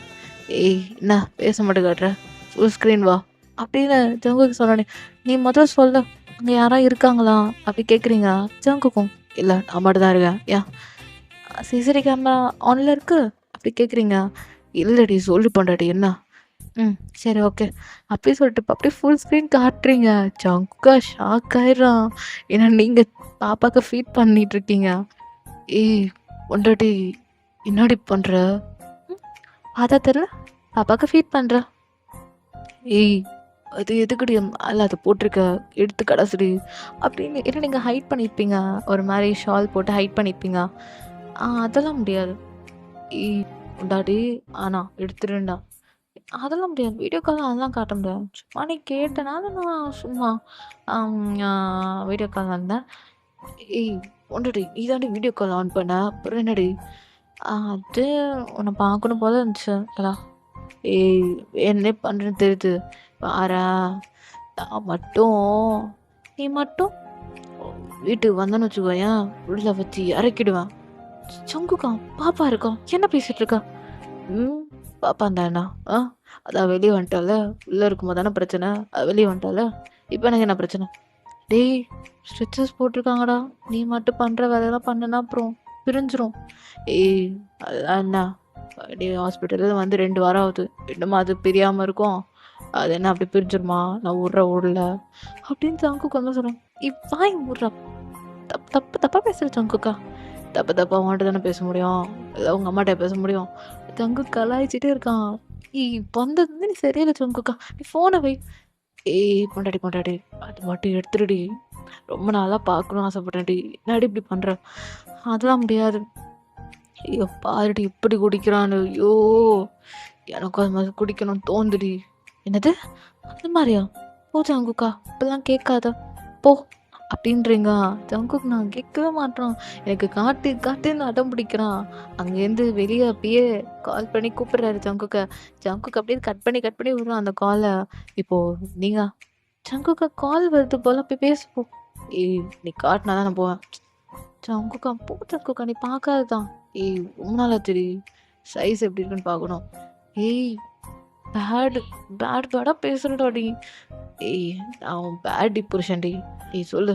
ஏய் என்ன பேச மாட்டே காட்டுற? ஃபுல் ஸ்க்ரீன் வா அப்படின்னு ஜங்குக் சொன்னோனே, நீ முதல்ல சொல்லு. அங்க யாராவது இருக்காங்களா? அப்படி கேட்குறீங்க. ஜங்குக்கும் இல்ல நான் மட்டும் தான் இருக்கேன். ஏன்? சிசிடி கேமரா ஆன்ல இருக்கு. அப்படி கேட்குறீங்க. இல்லடி சொல்லு பொண்டாட்டி என்ன? சரி ஓகே. அப்படி சொல்லிட்டு அப்படியே ஃபுல் ஸ்க்ரீன் காட்டுறீங்க. ஜங்கா ஷாக் ஆயிடுறான். ஏன்னா நீங்க பாப்பாக்கு ஃபீட் பண்ணிட்டு இருக்கீங்க. ஏய் பொண்டாட்டி என்னடி பண்ற? ம், பார்த்தா தெரியல பாப்பாக்கு ஃபீட் பண்ற. ஏய் அது எதுக்குடி மேல அதை போட்டிருக்க? எடுத்து கடைசிடி அப்படின்னு ஏன்னா நீங்கள் ஹைட் பண்ணியிருப்பீங்க. ஒரு மாதிரி ஷால் போட்டு ஹைட் பண்ணியிருப்பீங்க. அதெல்லாம் முடியாது. ஏய் பொண்டாட்டி ஆனா எடுத்துருண்டா. அதெல்லாம் முடியாது. வீடியோ கால்ல அதெல்லாம் காட்ட முடியாது. சும்மா நீ கேட்டனால நான் சும்மா வீடியோ கால் வந்தேன். ஏய் பொண்டாட்டி நீ தாண்டி வீடியோ கால் ஆன் பண்ண. அப்புறம் என்னடி? அது உன்னை பார்க்கணும் போல இருந்துச்சு. அதான் ஏய் என்ன பண்ணுறேன்னு தெரியுது. பாரேன் நான் மட்டும் நீ மட்டும் வீட்டுக்கு வந்தேன்னு வச்சுக்கோயேன் உள்ள வச்சு இறக்கிடுவேன். சங்குக்கா பாப்பா இருக்கா என்ன பேசிட்டு இருக்கா? பாப்பா தானா? அதான் வெளியே வந்துட்டால. உள்ள இருக்கும்போது தானே பிரச்சனை. வெளியே வந்துட்டால. இப்போ எனக்கு என்ன பிரச்சனை? டேய் ஸ்ட்ரெச்சஸ் போட்டிருக்காங்கடா. நீ மட்டும் பண்ணுற வேலையெல்லாம் பண்ணனா அப்புறம் பிரிஞ்சிரும். ஏய் அதெல்லாம் என்ன? டே ஹாஸ்பிட்டலில் வந்து 2 வாரம் ஆகுது. இன்னுமா அது பிரியாமல் இருக்கும்? அது என்ன அப்படி பிரிஞ்சிருமா? நான் ஊரில் அப்படின்னு சங்குக்கு வந்து சொல்கிறேன். வாய் விட்றா. தப்பாக பேசுகிற சங்குக்கா. தப்பா அவன்கிட்ட தானே பேச முடியும். இல்லை உங்கள் அம்மாட்ட பேச முடியும். சங்கு கலாய்ச்சிட்டே இருக்கான். வந்தது நீ சரியில்லை சங்குக்கா. நீ ஃபோனை வை. ஏய் பொண்டாட்டி அது மட்டும் எடுத்துடுடி. ரொம்ப நாளாக பார்க்கணும் ஆசைப்பட்டேன்டி. என்னடி இப்படி பண்ணுற? அதெல்லாம் முடியாது. ஐயோ பாருடி இப்படி குடிக்கிறான்னு. ஐயோ எனக்கும் அது மாதிரி குடிக்கணும்னு தோந்துடி. என்னது அந்த மாதிரியா? போ ஜங்குக்கா, இப்படிலாம் கேட்காத போ அப்படின்றீங்க. ஜங்குக் நான் கேட்கவே மாட்றான். எனக்கு காட்டு காட்டுன்னு அடம் பிடிக்கிறான். அங்கேருந்து வெளியே அப்படியே கால் பண்ணி கூப்பிடுறாரு ஜங்குக்க. ஜங்குக் அப்படியே கட் பண்ணி விடுறான் அந்த காலை. இப்போ நீங்க ஜங்குக்கா கால் வருது போல, போய் பேசு போ. ஏய் நீ காட்டினா தான் நான் போவேன். ஜங்குக்கா போ ஜங்குக்கா, நீ பார்க்காததான். ஏய் ரொம்ப நாளா தெரியும் சைஸ் எப்படி இருக்குன்னு பார்க்கணும். ஏய் பேடு பேடா பேசுறடா நீ. ஏய் நான் பேடி புருஷன்டி. ஏய் சொல்லு.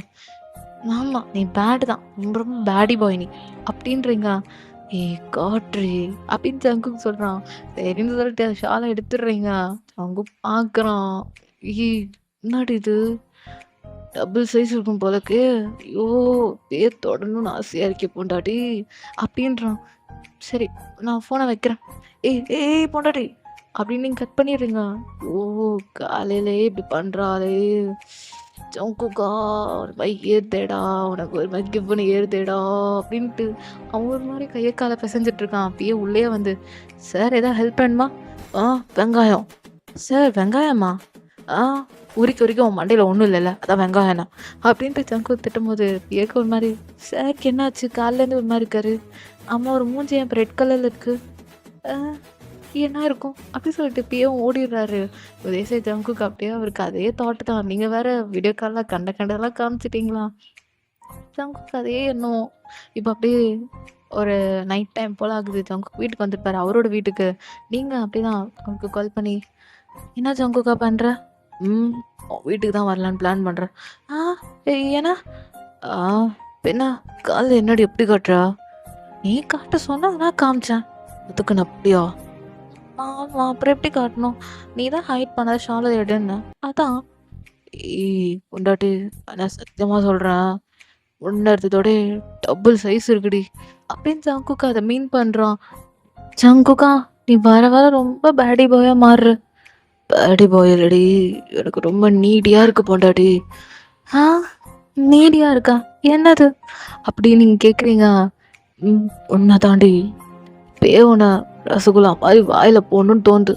ஆமா நீ பேடு தான், ரொம்ப ரொம்ப பேடி பாய் நீ அப்படின்றீங்க. ஏய் காட்ரி அப்படின்னு ஜங்குக்கு சொல்றான். சரின்னு சொல்லிட்டு ஷாலை எடுத்துடுறீங்க. ஜங்கு பார்க்குறான். ஏய் என்னடி இது, டபுள் சைஸ் இருக்கும் போலக்கு. ஐயோ பேர் தொடணும்னு ஆசையா இருக்கே பொண்டாட்டி அப்படின்றான். சரி நான் ஃபோனை வைக்கிறேன். ஏய் ஏய் பொண்டாட்டி அப்படின்னு நீங்கள் கட் பண்ணிடுறீங்க. ஓ காலையிலே இப்படி பண்ணுறாளே ஜங்குக்கா, ஒரு மாதிரி ஏறுதேடா, உனக்கு ஒரு மாதிரி கிவ்னு ஏறுதேடா அப்படின்ட்டு அவன் ஒரு மாதிரி கையை காலை பிசைஞ்சிட்டு இருக்கான். அப்பயே உள்ளே வந்து, சார் ஏதாவது ஹெல்ப் பண்ணுமா? வெங்காயம். சார் வெங்காயமா? உரிக்க உரிக்க உன் மண்டையில் ஒன்றும் இல்லைல்ல, அதான் வெங்காயம்னா அப்படின்ட்டு ஜங்கு திட்டும் போது ஏற்க ஒரு மாதிரி, சாருக்கு என்னாச்சு காலிலேருந்து ஒரு மாதிரி இருக்காரு. அம்மா ஒரு மூஞ்சி என் ரெட் கலரில் இருக்குது, என்ன இருக்கும் அப்படி சொல்லிட்டு இப்பயும் ஓடிடுறாரு. உதயசே ஜங்குக்கு அப்படியே அவருக்கு அதே தாட்டு தான். நீங்கள் வேற வீடியோ காலில் கண்டெல்லாம் காமிச்சிட்டிங்களா? ஜங்குக்கு அதே எண்ணம். இப்போ அப்படியே ஒரு நைட் டைம் போல் ஆகுது. ஜங்குக்கு வீட்டுக்கு வந்துருப்பாரு, அவரோட வீட்டுக்கு. நீங்கள் அப்படிதான் அவருக்கு கால் பண்ணி, என்ன ஜங்குக்கா பண்ணுற? வீட்டுக்கு தான் வரலான்னு பிளான் பண்ணுறேன். ஏன்னா என்ன காலில் என்னடி எப்படி காட்டுறா? நீ காட்ட சொன்னா நான் காமிச்சேன், அதுக்குன்னு அப்படியா? ஆமாம் அப்புறம் எப்படி காட்டணும்? நீ தான் ஹைட் பண்ணாத ஷாலை எடுன்னு. அதான். ஏய் பொண்டாட்டி, நான் சத்தியமாக சொல்கிறேன், முன்னேறதோட டபுள் சைஸ் இருக்குடி அப்படின்னு ஜங்குக்கா அதை மீன் பண்ணுறான். ஜங்குக்கா நீ வர வர ரொம்ப பேடி பாயாக மாறுற. பேடி பாய் இல்லடி, எனக்கு ரொம்ப நீடியாக இருக்கு பொண்டாட்டி. நீடியாக இருக்கா? என்னது அப்படின்னு நீங்கள் கேட்குறீங்க. ஒன்றா தாண்டி பேவனை ரசகுல்லா மாதிரி வாயில் போடணும்னு தோந்து.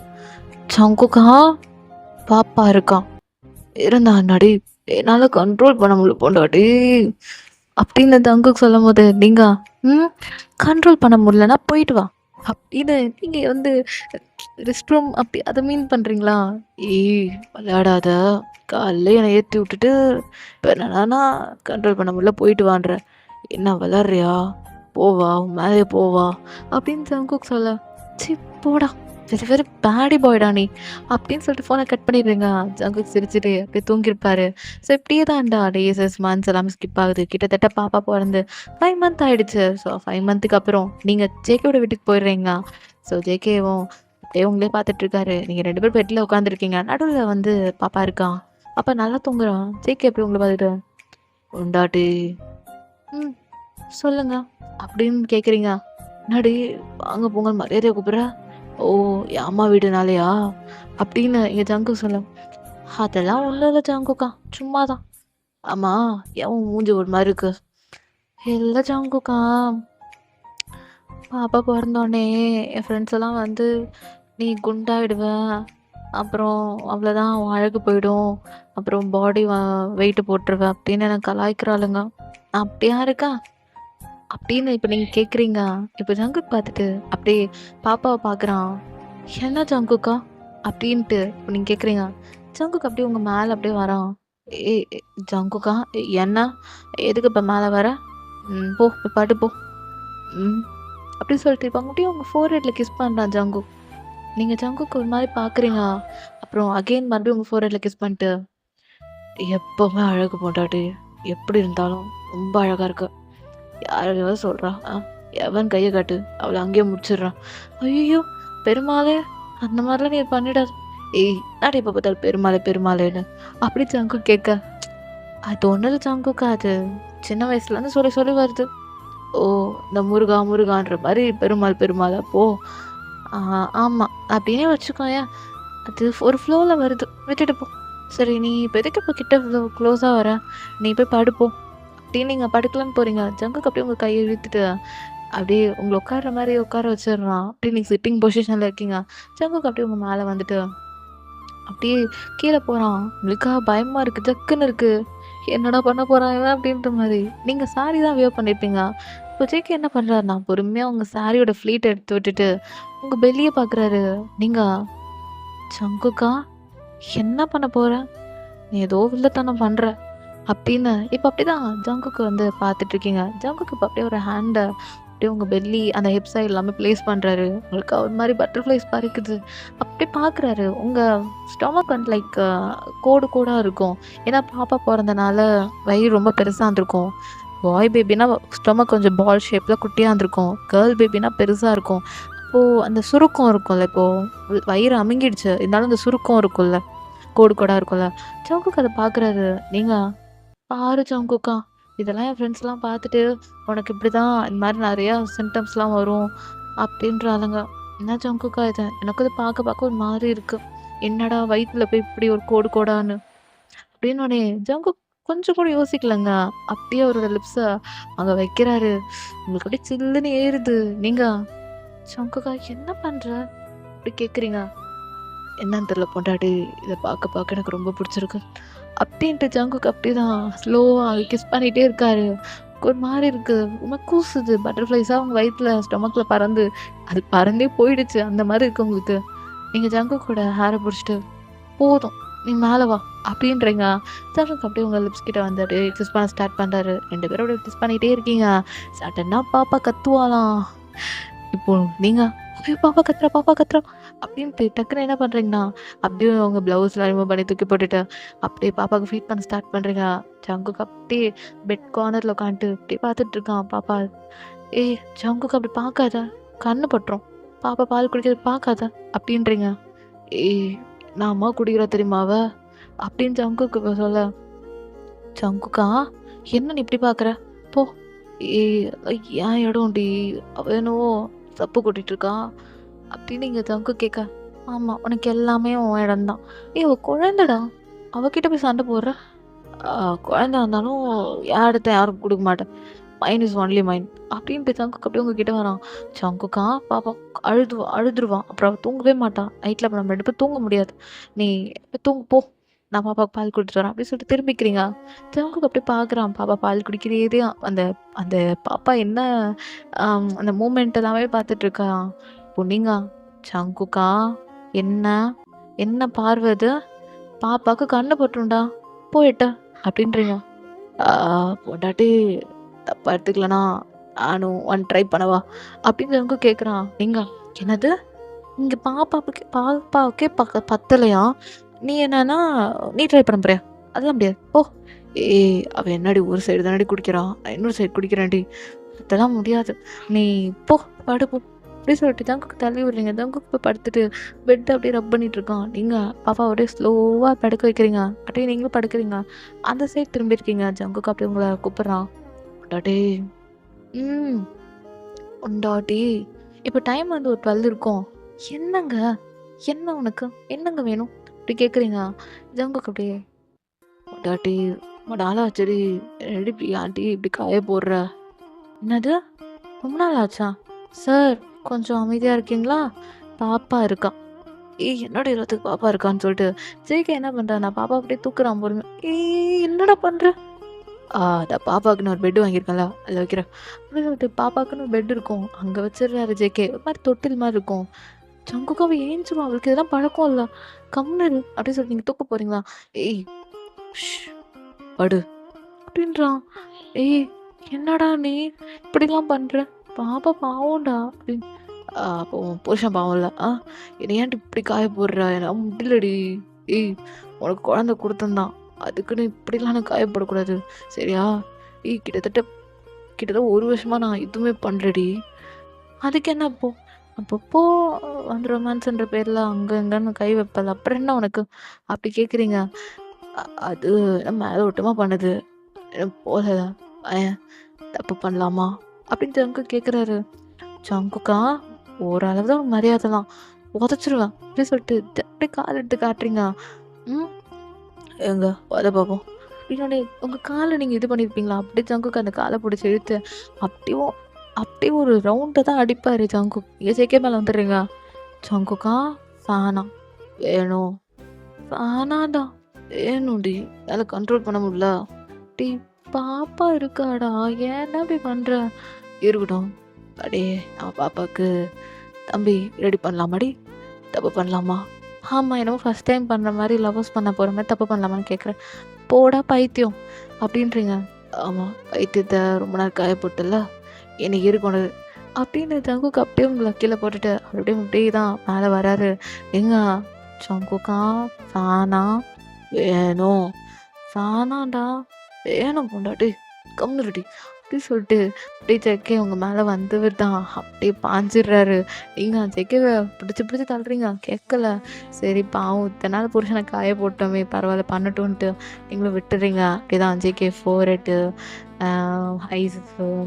ஜங்குக்கா பாப்பா இருக்கான் இருந்தா நடி, என்னால் கண்ட்ரோல் பண்ண முடியல பொண்டாட்டி அப்படின்னு ஜங்குக்கு சொல்லும் போது, நீங்கள் கண்ட்ரோல் பண்ண முடியலன்னா போயிட்டு வா அப்படின்னு நீங்கள் வந்து ரெஸ்ட் ரூம் அப்படி அதை மீன் பண்ணுறீங்களா? ஏய் விளையாடாத, காலைல என்னை ஏற்றி விட்டுட்டு இப்போ என்னன்னா கண்ட்ரோல் பண்ண முடியல போயிட்டு வான்ற. என்ன விளாட்றியா? போவா மேலே போவா அப்படின்னு ஜங்குக்கு சொல்ல, சி போடா வெரி வெரி பேடி பாய்டா நீ அப்படின்னு சொல்லிட்டு ஃபோனை கட் பண்ணிடுறீங்க. ஜங்குக்கு சிரிச்சுட்டு அப்படியே தூங்கியிருப்பாரு. ஸோ இப்படியே தான்டா டேஸஸ் மந்த்ஸ் எல்லாமே ஸ்கிப் ஆகுது. கிட்டத்தட்ட பாப்பா பிறந்து 5 மந்த் ஆகிடுச்சு. ஸோ 5 மந்த்துக்கு அப்புறம் நீங்கள் ஜேகேவோட வீட்டுக்கு போயிடுறீங்க. ஸோ ஜேகேவும் அப்படியே உங்களே பார்த்துட்ருக்காரு. நீங்கள் 2 பேர் பெட்டில் உட்காந்துருக்கீங்க, நடுவில் வந்து பாப்பா இருக்கான். அப்போ நல்லா தூங்குறான். ஜேகே எப்படி உங்களை பார்த்துட்டு, உண்டாட்டி சொல்லுங்க அப்படின்னு கேட்குறீங்க. நடி வாங்க போங்க மரியாதையை கூப்பிட்ற. ஓ என் அம்மா வீடுனாலையா அப்படின்னு எங்கள் ஜங்கு சொல்ல, அதெல்லாம் ஒன்றும் இல்லை ஜங்குக்கா, சும்மா தான். ஆமாம் என் மூஞ்சி ஒரு மாதிரி இருக்கு. இல்லை ஜங்குக்கா, பாப்பா பிறந்தோடனே என் ஃப்ரெண்ட்ஸ் எல்லாம் வந்து நீ குண்டாயிடுவ, அப்புறம் அவ்வளோதான் உன் அழகு போயிடும், அப்புறம் பாடி வெயிட்டு போட்டுருவேன் அப்படின்னு எனக்கு கலாய்க்கிறாளுங்க. அப்படியா இருக்கா அப்படின்னு இப்போ நீங்கள் கேட்குறீங்க. இப்போ ஜங்குக் பார்த்துட்டு அப்படியே பாப்பாவை பார்க்குறான். என்ன ஜங்குக்கா அப்படின்ட்டு இப்போ நீங்கள் கேட்குறீங்க. ஜங்குக் அப்படியே உங்கள் மேலே அப்படியே வரான். ஏ ஜங்குக்கா என்ன எதுக்கு இப்போ மேலே வர? போ இப்போ பாட்டு போ அப்படின்னு சொல்லிட்டு இப்போ அப்படியே உங்கள் ஃபோர்ஹெட்டில் கிஸ் பண்ணுறான் ஜங்குக். நீங்கள் ஜங்குக்கு ஒரு மாதிரி பார்க்குறீங்க. அப்புறம் அகெயின் மறுபடியும் உங்கள் ஃபோர்ஹெட்டில் கிஸ் பண்ணிட்டு, எப்போவுமே அழகு போட்டாட்டு எப்படி இருந்தாலும் ரொம்ப அழகாக இருக்கு, யாராவது சொல்கிறா எவன் கையை காட்டு அவளை அங்கேயே முடிச்சிடுறான். ஐயோ பெருமாளே அந்த மாதிரிலாம் நீ பண்ணிடாது. ஏய் நாடு இப்போ பார்த்தாலும் பெருமாளேன்னு அப்படி ஜங்கு கேட்க, அது ஒன்றும் ஜங்குக்கா, அது சின்ன வயசுலேருந்து சொல்லி சொல்லி வருது. ஓ இந்த முருகான்ற மாதிரி பெருமாள் அப்போ ஆமாம் அப்படின்னே வச்சுக்கோயேன். அது ஒரு ஃப்ளோவில் வருது, விட்டுட்டு போ. சரி நீ இப்போ எதுக்கு இப்போ கிட்ட க்ளோஸாக வர, நீ போய் படுப்போம் அப்படின்னு நீங்கள் படுக்கலான்னு போகிறீங்க. ஜங்குக்கு அப்படியே உங்கள் கையை இழுத்துட்டு அப்படியே உங்களை உட்கார மாதிரி உட்கார வச்சிடுறான். அப்படியே நீங்கள் சிட்டிங் பொசிஷனில் இருக்கீங்க. ஜங்குக்கு அப்படியே உங்கள் மேலே வந்துட்டு அப்படியே கீழ போறான். உங்களுக்கா பயமா இருக்கு. ஜக்குன்னு இருக்கு. என்னடா பண்ண போறான் இவன் அப்படின்ற மாரி. நீங்க சாரி தான் வியர் பண்ணியிருப்பீங்க. இப்போ ஜேகே என்ன பண்றாருன்னா, பொறுமையா உங்க சாரியோட ஃப்ளீட்ட எடுத்து விட்டுட்டு, உங்க பெல்லிய பார்க்குறாரு. நீங்க "ஜங்குக்கா என்ன பண்ண போற? நீ ஏதோ வில்லத்தனம் பண்ற." அப்படின்னு இப்ப அப்படிதான் ஜங்குக்கு வந்து பார்த்துட்டுருக்கீங்க. ஜங்குக்கு இப்ப அப்படியே ஒரு ஹேண்ட அப்படியே உங்க பெல்லி அந்த ஹிப் சைடு எல்லாமே பிளேஸ் பண்றாரு. உங்களுக்கு ஒரு மாரி பட்டர்ஃப்ளைஸ் பறக்குது. அப்படியே பார்க்குறாரு. உங்க ஸ்டொமக் வந்து லைக் கோடு கோடா இருக்கும். ஏன்னா பாப்பா பொறந்தனால வயிறு ரொம்ப பெருசா இருந்திருக்கும். பாய் பேபினா ஸ்டொமக் கொஞ்சம் பால் ஷேப்ல குட்டியா இருந்திருக்கும். கேர்ள் பேபினா பெருசா இருக்கும். அப்போ அந்த சுருக்கம் இருக்கும்ல, இப்போ வயிறு அமுங்கிடுச்சு. இருந்தாலும் அந்த சுருக்கம் இருக்கும்ல, கோடு கோடா இருக்கும்ல. ஜங்குக்கு அத பார்க்குறாரு. நீங்க பாரு ஜங்குக்கா, இதெல்லாம் என் ஃப்ரெண்ட்ஸ்லாம் பார்த்துட்டு, "உனக்கு இப்படிதான் இந்த மாரி நெறையா சிம்ப்டம்ஸ்லாம் வரும்" அப்படின்றாளுங்க. என்ன ஜங்குக்கா இது? எனக்கும் இத பார்க்க பார்க்க ஒரு மாரி இருக்கு. என்னடா வயித்துல போய் இப்படி ஒரு கோடு கோடான்னு. அப்படின்னோனே ஜங்குக் கொஞ்சம் கூட யோசிக்கலங்க. அப்படியே அவரோட லிப்ஸ அங்க வைக்கிறாரு. உங்களுக்கு அப்படியே சில்லுன்னு ஏறுது. நீங்க "ஜங்குக்கா என்ன பண்ற?" அப்படி கேட்குறீங்க. என்னன்னு தெரியல பொண்டாட்டி, இத பார்க்க பார்க்க எனக்கு ரொம்ப பிடிச்சிருக்கு. அப்படின்ட்டு ஜங்குக் அப்படிதான் ஸ்லோவா கிஸ் பண்ணிட்டே இருக்காரு. ஒரு மாரி இருக்கு. ரொம்ப கூசுது. பட்டர்ஃப்ளைஸா அவங்க வயித்துல, ஸ்டொமக்ல பறந்து, அது பறந்தே போயிடுச்சு. அந்த மாரி இருக்கு உங்களுக்கு. நீங்க ஜங்குக்கோட ஹேர புடிச்சுட்டு, "போதும். நீ மேல வா" அப்படின்றீங்க. ஜங்குக் அப்படியே உங்க லிப்ஸ் கிட்ட வந்து அப்படியே கிஸ் பண்ண ஸ்டார்ட் பண்றாரு. 2 பேரும் அப்படியே கிஸ் பண்ணிட்டே இருக்கீங்க. சடனா பாப்பா கத்துவாளாம். இப்போ நீங்க "ஐயோ! பாப்பா கத்துறா, பாப்பா கத்துறா" அப்படின்ட்டு டக்குனு என்ன பண்றீங்கன்னா, அப்படியே உங்க ப்ளவுஸ்லாம் ரிமூவ் பண்ணி தூக்கி போட்டுட்டு, அப்படியே பாப்பாக்கு ஃபீட் பண்ண ஸ்டார்ட் பண்றீங்க. ஜங்குக் அப்படியே பெட் கார்னர்ல உட்காந்துட்டு அப்படியே பார்த்துட்டு இருக்கான் பாப்பா. "ஏய் ஜங்குக் அப்படி பார்க்காத, கண்ணு பட்டுரும். பாப்பா பால் குடிக்கிறது பார்க்காத" அப்படின்றீங்க. "ஏய் என்னாம்மா குடிக்கிறா தெரியுமா அவ?" அப்படின்னு ஜங்குக் இப்ப சொல்ல, "ஜங்குக்கா என்ன நீ இப்படி பார்க்குற? போ." "ஏய் என் இடம்டி, அவ என்னவோ சப்பு கொட்டிட்டு இருக்கா" அப்படின்னு இங்க ஜங்குக் கேட்க, "ஆமா உனக்கு எல்லாமே உன் இடம் தான். ஏய் அவ குழந்தடா, அவகிட்ட போய் சண்டை போடுற." "ஆ குழந்த இருந்தாலும் என் இடத்த யாருக்கும் குடுக்க மாட்டேன். மைன் இஸ் ஒன்லி மைன்" அப்படின்ட்டு ஜங்குக் அப்படியே உங்ககிட்ட வரான். ஜங்குக்கா பாப்பா அழுதுருவா. அப்புறம் அவ தூங்கவே மாட்டா. நைட்ல அப்ப நம்ம 2 பேரும் தூங்க முடியாது. "நீ போய் தூங்கு போ. நான் பாப்பாவுக்கு பால் குடுத்துட்டு வரேன்" அப்படின்னு சொல்லிட்டு திரும்பிக்கிறீங்க. ஜங்குக் அப்படியே பார்க்குறான். பாப்பா பால் குடிக்கிறதே அந்த அந்த பாப்பா என்ன அந்த மூமெண்ட் எல்லாமே பார்த்துட்டு இருக்கான். இப்போ நீங்க "ஜங்குக்கா என்ன? என்ன பார்வ இது? பாப்பாக்கு கண்ணு பட்டுரும்டா. போ எட்ட" அப்படின்றீங்க. ஆ பொண்டாட்டி தப்பா எடுத்துக்கலனா, நானும் ஒன் ட்ரை பண்ணவா? அப்படின்னு ஜங்குக் கேட்குறான். நீங்க "என்னது? இங்க பாப்பாவுக்கே பத்தலையா? நீ என்னன்னா நீ ட்ரை பண்ண போறியா? அதெல்லாம் முடியாது. போ." "ஏய் அவ என்னடி ஒரு சைடு தானடி குடிக்கிறா. நான் இன்னொரு சைடு குடிக்கிறேன்டி. அதெல்லாம் முடியாது. நீ போ படு போ." அப்படி சொல்லிட்டு ஜங்குக்கு தள்ளி விடுறீங்க. ஜங்குக் போய் படுத்துட்டு பெட் அப்படியே ரப் பண்ணிட்டு இருக்கான். நீங்க பாப்பாவ அப்படியே ஸ்லோவா படுக்க வைக்கிறீங்க. அப்படியே நீங்களும் படுக்கிறீங்க. அந்த சைடு திரும்பியிருக்கீங்க. ஜங்குக் அப்படியே உங்கள கூப்பிடுறான். "பொண்டாட்டி, ம் பொண்டாட்டி." இப்ப டைம் வந்து ஒரு 12 இருக்கும். "என்னங்க? என்ன உனக்கு? என்னங்க வேணும்?" அப்படி கேட்குறீங்க. ஜங்குக் அப்படியே, "பொண்டாட்டி ரொம்ப நாள் ஆச்சுடி. என்னடி இப்படி ஏன்டி இப்படி காய போடுற?" "என்னது? ரொம்ப நாள் ஆச்சா? சார் கொஞ்சம் அமைதியா இருக்கீங்களா? பாப்பா இருக்கா." "ஏய் என்னடா எல்லாத்துக்கும் பாப்பா இருக்கான்னு" சொல்லிட்டு ஜேகே என்ன பண்றான், நான் பாப்பா அப்படியே தூக்குறான் பொறுமையா. "ஏய் என்னடா பண்ற?" அதான் பாப்பாக்குன்னு ஒரு பெட் வாங்கியிருக்கேன்ல, அதில வைக்கிறேன்." அப்படின்னு சொல்லிட்டு பாப்பாக்குன்னு ஒரு பெட் இருக்கும். அங்க வச்சுடுறாரு ஜேகே. ஒரு மாரி தொட்டில் மாரி இருக்கும். ஜங்குக்கு அவ ஏஞ்சிருவா. அவளுக்கு இதெல்லாம் பழக்கம் இல்ல. "கம்முனு இரு" அப்படின்னு சொல்லிட்டு, "நீங்க தூக்க போறீங்களா?" "ஏய் ஷ் படு" அப்படின்றான். "ஏய் என்னடா நீ இப்படிலாம் பண்ற? பாப்பா பாவம்டா" அப்படின்னு. அப்போ உன் புருஷன் பாவம்ல. என்னை ஏன்டி இப்படி காய போடுற? என்னால முடியலடி. ஏய் உனக்கு குழந்தை குடுத்தேன். அதுக்குன்னு இப்படிலாம் நான் காயப்படக்கூடாது. சரியா? ஏய் கிட்டத்தட்ட கிட்டத்தட்ட 1 வருஷமா நான் எதுவுமே பண்ணலடி. அதுக்கு என்ன அப்போ? அப்பப்போ வந்து ரொமான்ஸ்ன்ற பேர்ல அங்க இங்கன்னு கை வைப்பல்ல. அப்புறம் என்ன உனக்கு? அப்படி கேட்குறீங்க. அ அது மேலோட்டமா பண்ணுது. போல தப்பு பண்ணலாமா? அப்படின்னு ஜங்கு கேட்குறாரு. "ஜங்குக்கா ஓரளவு தான் மரியாதை தான். உதச்சிருவேன்" அப்படின்னு சொல்லிட்டு அப்படியே கால் எடுத்து காட்டுறீங்க. ம் "எங்க உத பாப்போம்" அப்படின்னோடனே உங்க கால நீங்க இது பண்ணியிருப்பீங்களா? அப்படியே ஜங்குக்கு அந்த கால புடிச்சு இழுத்து அப்படியே அப்படியே ஒரு ரவுண்ட தான் அடிப்பாரு ஜங்குக். நீங்க ஜேகே மேல வந்துடுறீங்க. "ஜங்குக்கா வேணாம். வேணும்." வேணான்டா. வேணும்டி. என்னால கண்ட்ரோல் பண்ண முடியல. டேய் பாப்பா இருக்காடா. ஏன்டா இப்படி பண்ற? இருக்கட்டும். அடே நம்ம பாப்பாக்கு தம்பி ரெடி பண்ணலாமாடி? தப்பு பண்ணலாமா? ஆமா. என்னமோ ஃபர்ஸ்ட் டைம் பண்ற மாரி லவ்வர்ஸ் பண்ண போற மாரி தப்பு பண்ணலாமான்னு கேட்குறேன். போடா பைத்தியம்! அப்படின்றீங்க. ஆமா. பைத்தியத்த ரொம்ப நேரம் காய போட்டல்ல. இன்னைக்கு இருக்கு உனக்கு. அப்படின்னு ஜங்குக் அப்படியே உங்கள கீழ போட்டுட்டு அப்படியே அப்படியே தான் மேல வராரு. ஏங்க ஜங்குக்கா வேணாம். வேணும். வேணான்டா. வேணும் பொண்டாட்டி. கம்முனு இருடி. அப்படி சொல்லிட்டு அப்படியே ஜெக்கே உங்க மேல வந்தவர் தான் அப்படியே பாஞ்சிடுறாரு. நீங்க ஜெக்கேவ பிடிச்சு பிடிச்சு தள்ளுறீங்க. கேட்கல. சரி பாவம் இத்தனை நாள் புருஷனை காய போட்டோமே பரவாயில்ல பண்ணட்டும்ன்ட்டு நீங்களும் விட்டுறீங்க. அப்படிதான் JK forehead, eyes,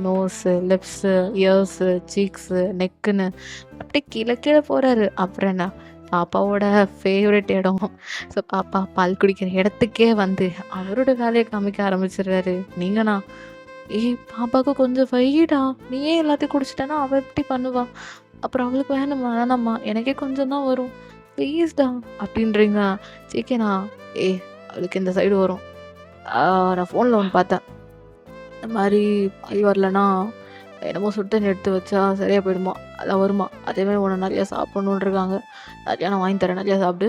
nose, lips, ears, cheeks, நெக்குன்னு அப்படியே கீழே கீழே போறாரு. அப்புறம் என்ன பாப்பாவோட ஃபேவரட் இடம். ஸோ பாப்பா பால் குடிக்கிற இடத்துக்கே வந்து அவரோட வேலையை காமிக்க ஆரம்பிச்சிடுறாரு. நீங்கண்ணா ஏய் பாப்பாவுக்கு கொஞ்சம் வைடா. நீயே எல்லாத்தையும் குடிச்சிட்டேன்னா அவள் எப்படி பண்ணுவா? அப்புறம் அவளுக்கு வேணாம்மா எனக்கே கொஞ்சம் தான் வரும். ப்ளீஸ்டா அப்படின்றீங்க. சீக்கிரண்ணா அவளுக்கு இந்த சைடு வரும். நான் ஃபோனில் ஒன்று பார்த்தேன். இந்த மாதிரி பால் வரலன்னா என்னமோ சுடு தண்ணி எடுத்து வச்சா சரியாக போயிடுமா. அதான் வருமா. அதேமாதிரி உன்னை நிறையா சாப்பிட்ணுன்னு இருக்காங்க. நிறையா நான் வாங்கி தரேன். நிறையா சாப்பிடு.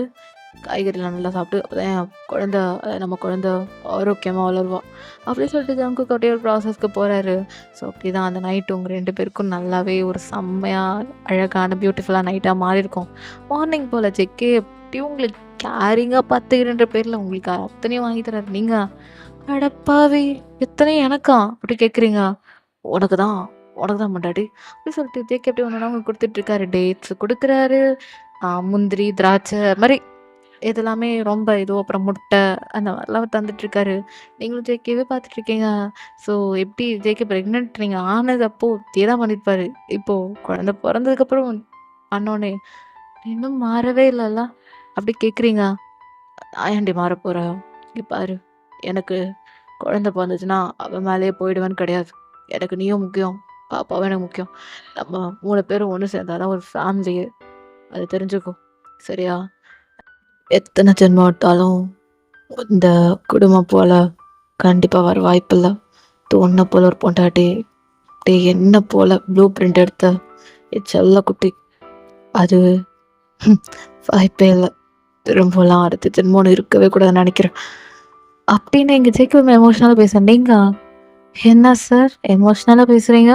காய்கறிலாம் நல்லா சாப்பிட்டு அப்போதான் என் குழந்த நம்ம குழந்த ஆரோக்கியமாக வளருவா. அப்படியே சொல்லிட்டு ஜங்குக்கு அப்படியே ஒரு ப்ராசஸ்க்கு போகிறாரு. ஸோ அப்படி தான் அந்த நைட்டு உங்கள் 2 பேருக்கும் நல்லாவே ஒரு செம்மையாக அழகான பியூட்டிஃபுல்லாக நைட்டாக மாறி இருக்கும். மார்னிங் போல் ஜெக்கே எப்படியும் உங்களுக்கு கேரிங்காக பார்த்துக்கிறன்ற பேரில் உங்களுக்கு அத்தனையும் வாங்கி தராரு. நீங்கள் அடப்பாவே எத்தனையும் எனக்கா அப்படி கேட்குறீங்க. உனக்கு தான் முன்னாடி அப்படி சொல்லிட்டு ஜேகே எப்படி ஒன்று அவங்க கொடுத்துட்ருக்காரு. டேட்ஸ் கொடுக்குறாரு, முந்திரி திராட்சை மாதிரி இதெல்லாமே ரொம்ப இதுவும் அப்புறம் முட்டை அந்த மாதிரிலாம் தந்துட்டுருக்காரு. நீங்களும் ஜேகேவே பார்த்துட்ருக்கீங்க. ஸோ எப்படி ஜேகே ப்ரெக்னென்ட் நீங்கள் ஆனது அப்போ இதே தான் பண்ணியிருப்பாரு. இப்போது குழந்த பிறந்ததுக்கப்புறம் பண்ணோன்னே இன்னும் மாறவே இல்லைல்ல அப்படி கேட்குறீங்க. ஏன்டி மாற போகிற? இங்கே பாரு, எனக்கு குழந்த பிறந்துச்சுன்னா அவன் மேலேயே போயிடுவேன்னு கிடையாது. எனக்கு நீயும் முக்கியம், பாப்பாவும் எனக்கு முக்கியம். நம்ம 3 பேரும் ஒன்று சேர்ந்தாதான் ஒரு ஃபேமிலியே. அது தெரிஞ்சுக்கோ சரியா? எத்தனை ஜென்மம் விட்டாலும் இந்த குடும்பம் போல கண்டிப்பாக வர வாய்ப்பில்லை. உன்னை போல ஒரு பொண்டாட்டி என்ன போல ப்ளூ பிரிண்ட் எடுத்த செல்ல குட்டி அது வாய்ப்பே இல்லை. திரும்பலாம் அடுத்த ஜென்மம் இருக்கவே கூடாதுன்னு நினைக்கிறேன் அப்படின்னு எங்கள் ஜேக்கு எமோஷ்னலாக பேசுகிறேன். நீங்கள் என்ன சார் எமோஷ்னலாக பேசுகிறீங்க?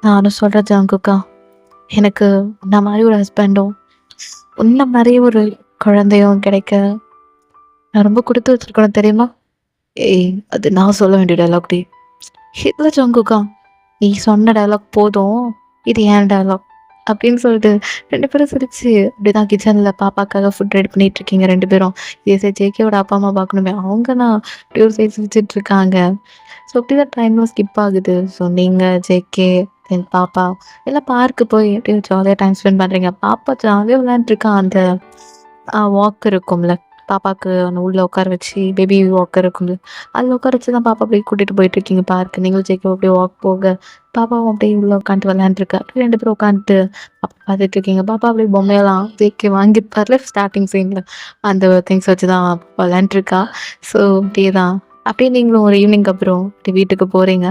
நானும் சொல்கிறேன் ஜங்குக்கா, எனக்கு இந்த மாதிரி ஒரு ஹஸ்பண்டும் உன்ன மாதிரியே ஒரு குழந்தையும் கிடைக்க நான் ரொம்ப கொடுத்து வச்சிருக்கணும் தெரியுமா? அது நான் சொல்ல வேண்டிய டைலாக் டி. இல்லை ஜங்குக்கா, நீ சொன்ன டைலாக் போதும், இது ஏன் டைலாக் அப்படின்னு சொல்லிட்டு 2 பேரும் சிரிச்சு அப்படிதான் கிச்சனில் பாப்பாக்காக ஃபுட் ரெடி பண்ணிட்டு இருக்கீங்க 2 பேரும். இதே சரி ஜேகேவோட அப்பா அம்மா பார்க்கணுமே, அவங்க நான் அப்படியே ஒரு சைடு சிரிச்சிட்டு இருக்காங்க. ஸோ அப்படிதான் டைம்லாம் ஸ்கிப் ஆகுது. ஸோ நீங்கள் ஜேகே தென் பாப்பா எல்லாம் பார்க்கு போய் அப்படியே ஜாலியாக டைம் ஸ்பெண்ட் பண்ணுறீங்க. பாப்பா ஜாலியாக விளையாண்டுருக்கா. அந்த வாக் இருக்கும்ல பாப்பாவுக்கு அந்த உள்ள உட்கார வச்சு பேபி வாக்கர் இருக்கும்ல அதில் உட்கார வச்சு தான் பாப்பா அப்படியே கூட்டிகிட்டு போயிட்டுருக்கீங்க பார்க்கு. நீங்களும் ஜேகே அப்படியே வாக் போக பாப்பாவும் அப்படியே உள்ள உட்காந்துட்டு விளையாண்டுருக்கா. அப்படியே 2 பேரும் உட்காந்துட்டு பார்த்துட்டு இருக்கீங்க. பாப்பா அப்படியே பொம்மையெல்லாம் ஜேகே வாங்கியிருப்பார்ல ஸ்டார்டிங் சீனில் அந்த திங்ஸ் வச்சு தான் விளையாண்டுருக்கா. ஸோ அப்படியே தான் அப்படியே நீங்களும் ஒரு ஈவினிங் அப்புறம் அப்படியே வீட்டுக்கு போகிறீங்க.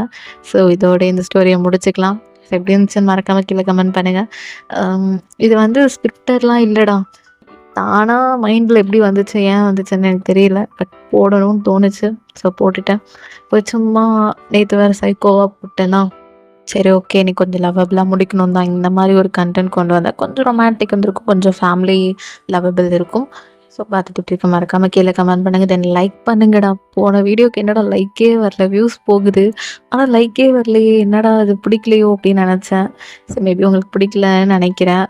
ஸோ இதோட இந்த ஸ்டோரியை முடிச்சுக்கலாம். ஸோ எப்படி இருந்துச்சுன்னு மறக்காமல் கீழே கமெண்ட் பண்ணுங்கள். இது வந்து ஸ்கிரிப்டர்லாம் இல்லைடா, தானாக மைண்டில் எப்படி வந்துச்சு ஏன் வந்துச்சுன்னு எனக்கு தெரியல. பட் போடணும்னு தோணுச்சு. ஸோ போட்டுட்டேன். போய் சும்மா நேற்று வேறு சைக்கோவாக போட்டேன்னா சரி ஓகே நீ கொஞ்சம் லவ்வபிளாக முடிக்கணும் தான் இந்த மாதிரி ஒரு கண்டென்ட் கொண்டு வந்தால் கொஞ்சம் ரொமான்டிக் வந்துருக்கும், கொஞ்சம் ஃபேமிலி லவ்வபிள் இருக்கும். ஸோ பார்த்துட்டு இப்படி இருக்க மறக்காமல் கீழே கமெண்ட் பண்ணுங்கள். தென் லைக் பண்ணுங்கடா. போன வீடியோக்கு என்னடா லைக்கே வரல, வியூஸ் போகுது ஆனால் லைக்கே வரலையே, என்னடா அது பிடிக்கலையோ அப்படின்னு நினச்சேன். ஸோ மேபி உங்களுக்கு பிடிக்கலன்னு நினைக்கிறேன்.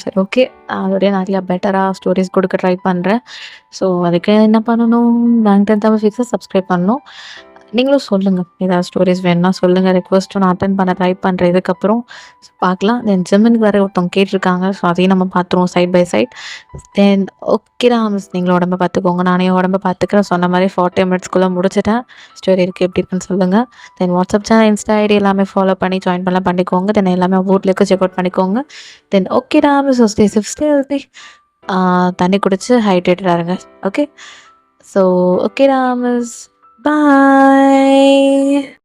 சரி ஓகே, அதோடய நிறையா பெட்டராக ஸ்டோரிஸ் கொடுக்க ட்ரை பண்ணுறேன். ஸோ அதுக்கு என்ன பண்ணணும், பேங்க் 10 தமிழ் ஃபிக்ஸை சப்ஸ்கிரைப் பண்ணணும். நீங்களும் சொல்லுங்கள், ஏதாவது ஸ்டோரிஸ் வேணும்னா சொல்லுங்கள். ரெக்வஸ்ட்டும் நான் அட்டன் பண்ண ட்ரை பண்ணுறேன். இதுக்கப்புறம் பார்க்கலாம். தென் ஜிம்முக்கு வேறு ஒருத்தவங்க கேட்டிருக்காங்க. ஸோ அதையும் நம்ம பார்த்துருவோம் சைட் பை சைட். தென் ஓகேடா மிஸ், நீங்களும் உடம்பை பார்த்துக்கோங்க, நானே உடம்பை பார்த்துக்கிறேன். சொன்ன மாதிரி 40 மினிட்ஸ்க்குள்ளே முடிச்சிட்டேன். ஸ்டோரி இருக்குது எப்படி இருக்குன்னு சொல்லுங்கள். Then WhatsApp channel, Insta ID எல்லாமே ஃபாலோ பண்ணி ஜாயின் பண்ணிக்கோங்க. தென் எல்லாமே ஊர்லேயே செக் அவுட் பண்ணிக்கோங்க. தென் ஓகேடா miss, stay safe, stay healthy. தண்ணி குடிச்சு ஹைட்ரேட்டடா இருங்க. ஓகே. ஸோ ஓகேடா மிஸ். பாய்.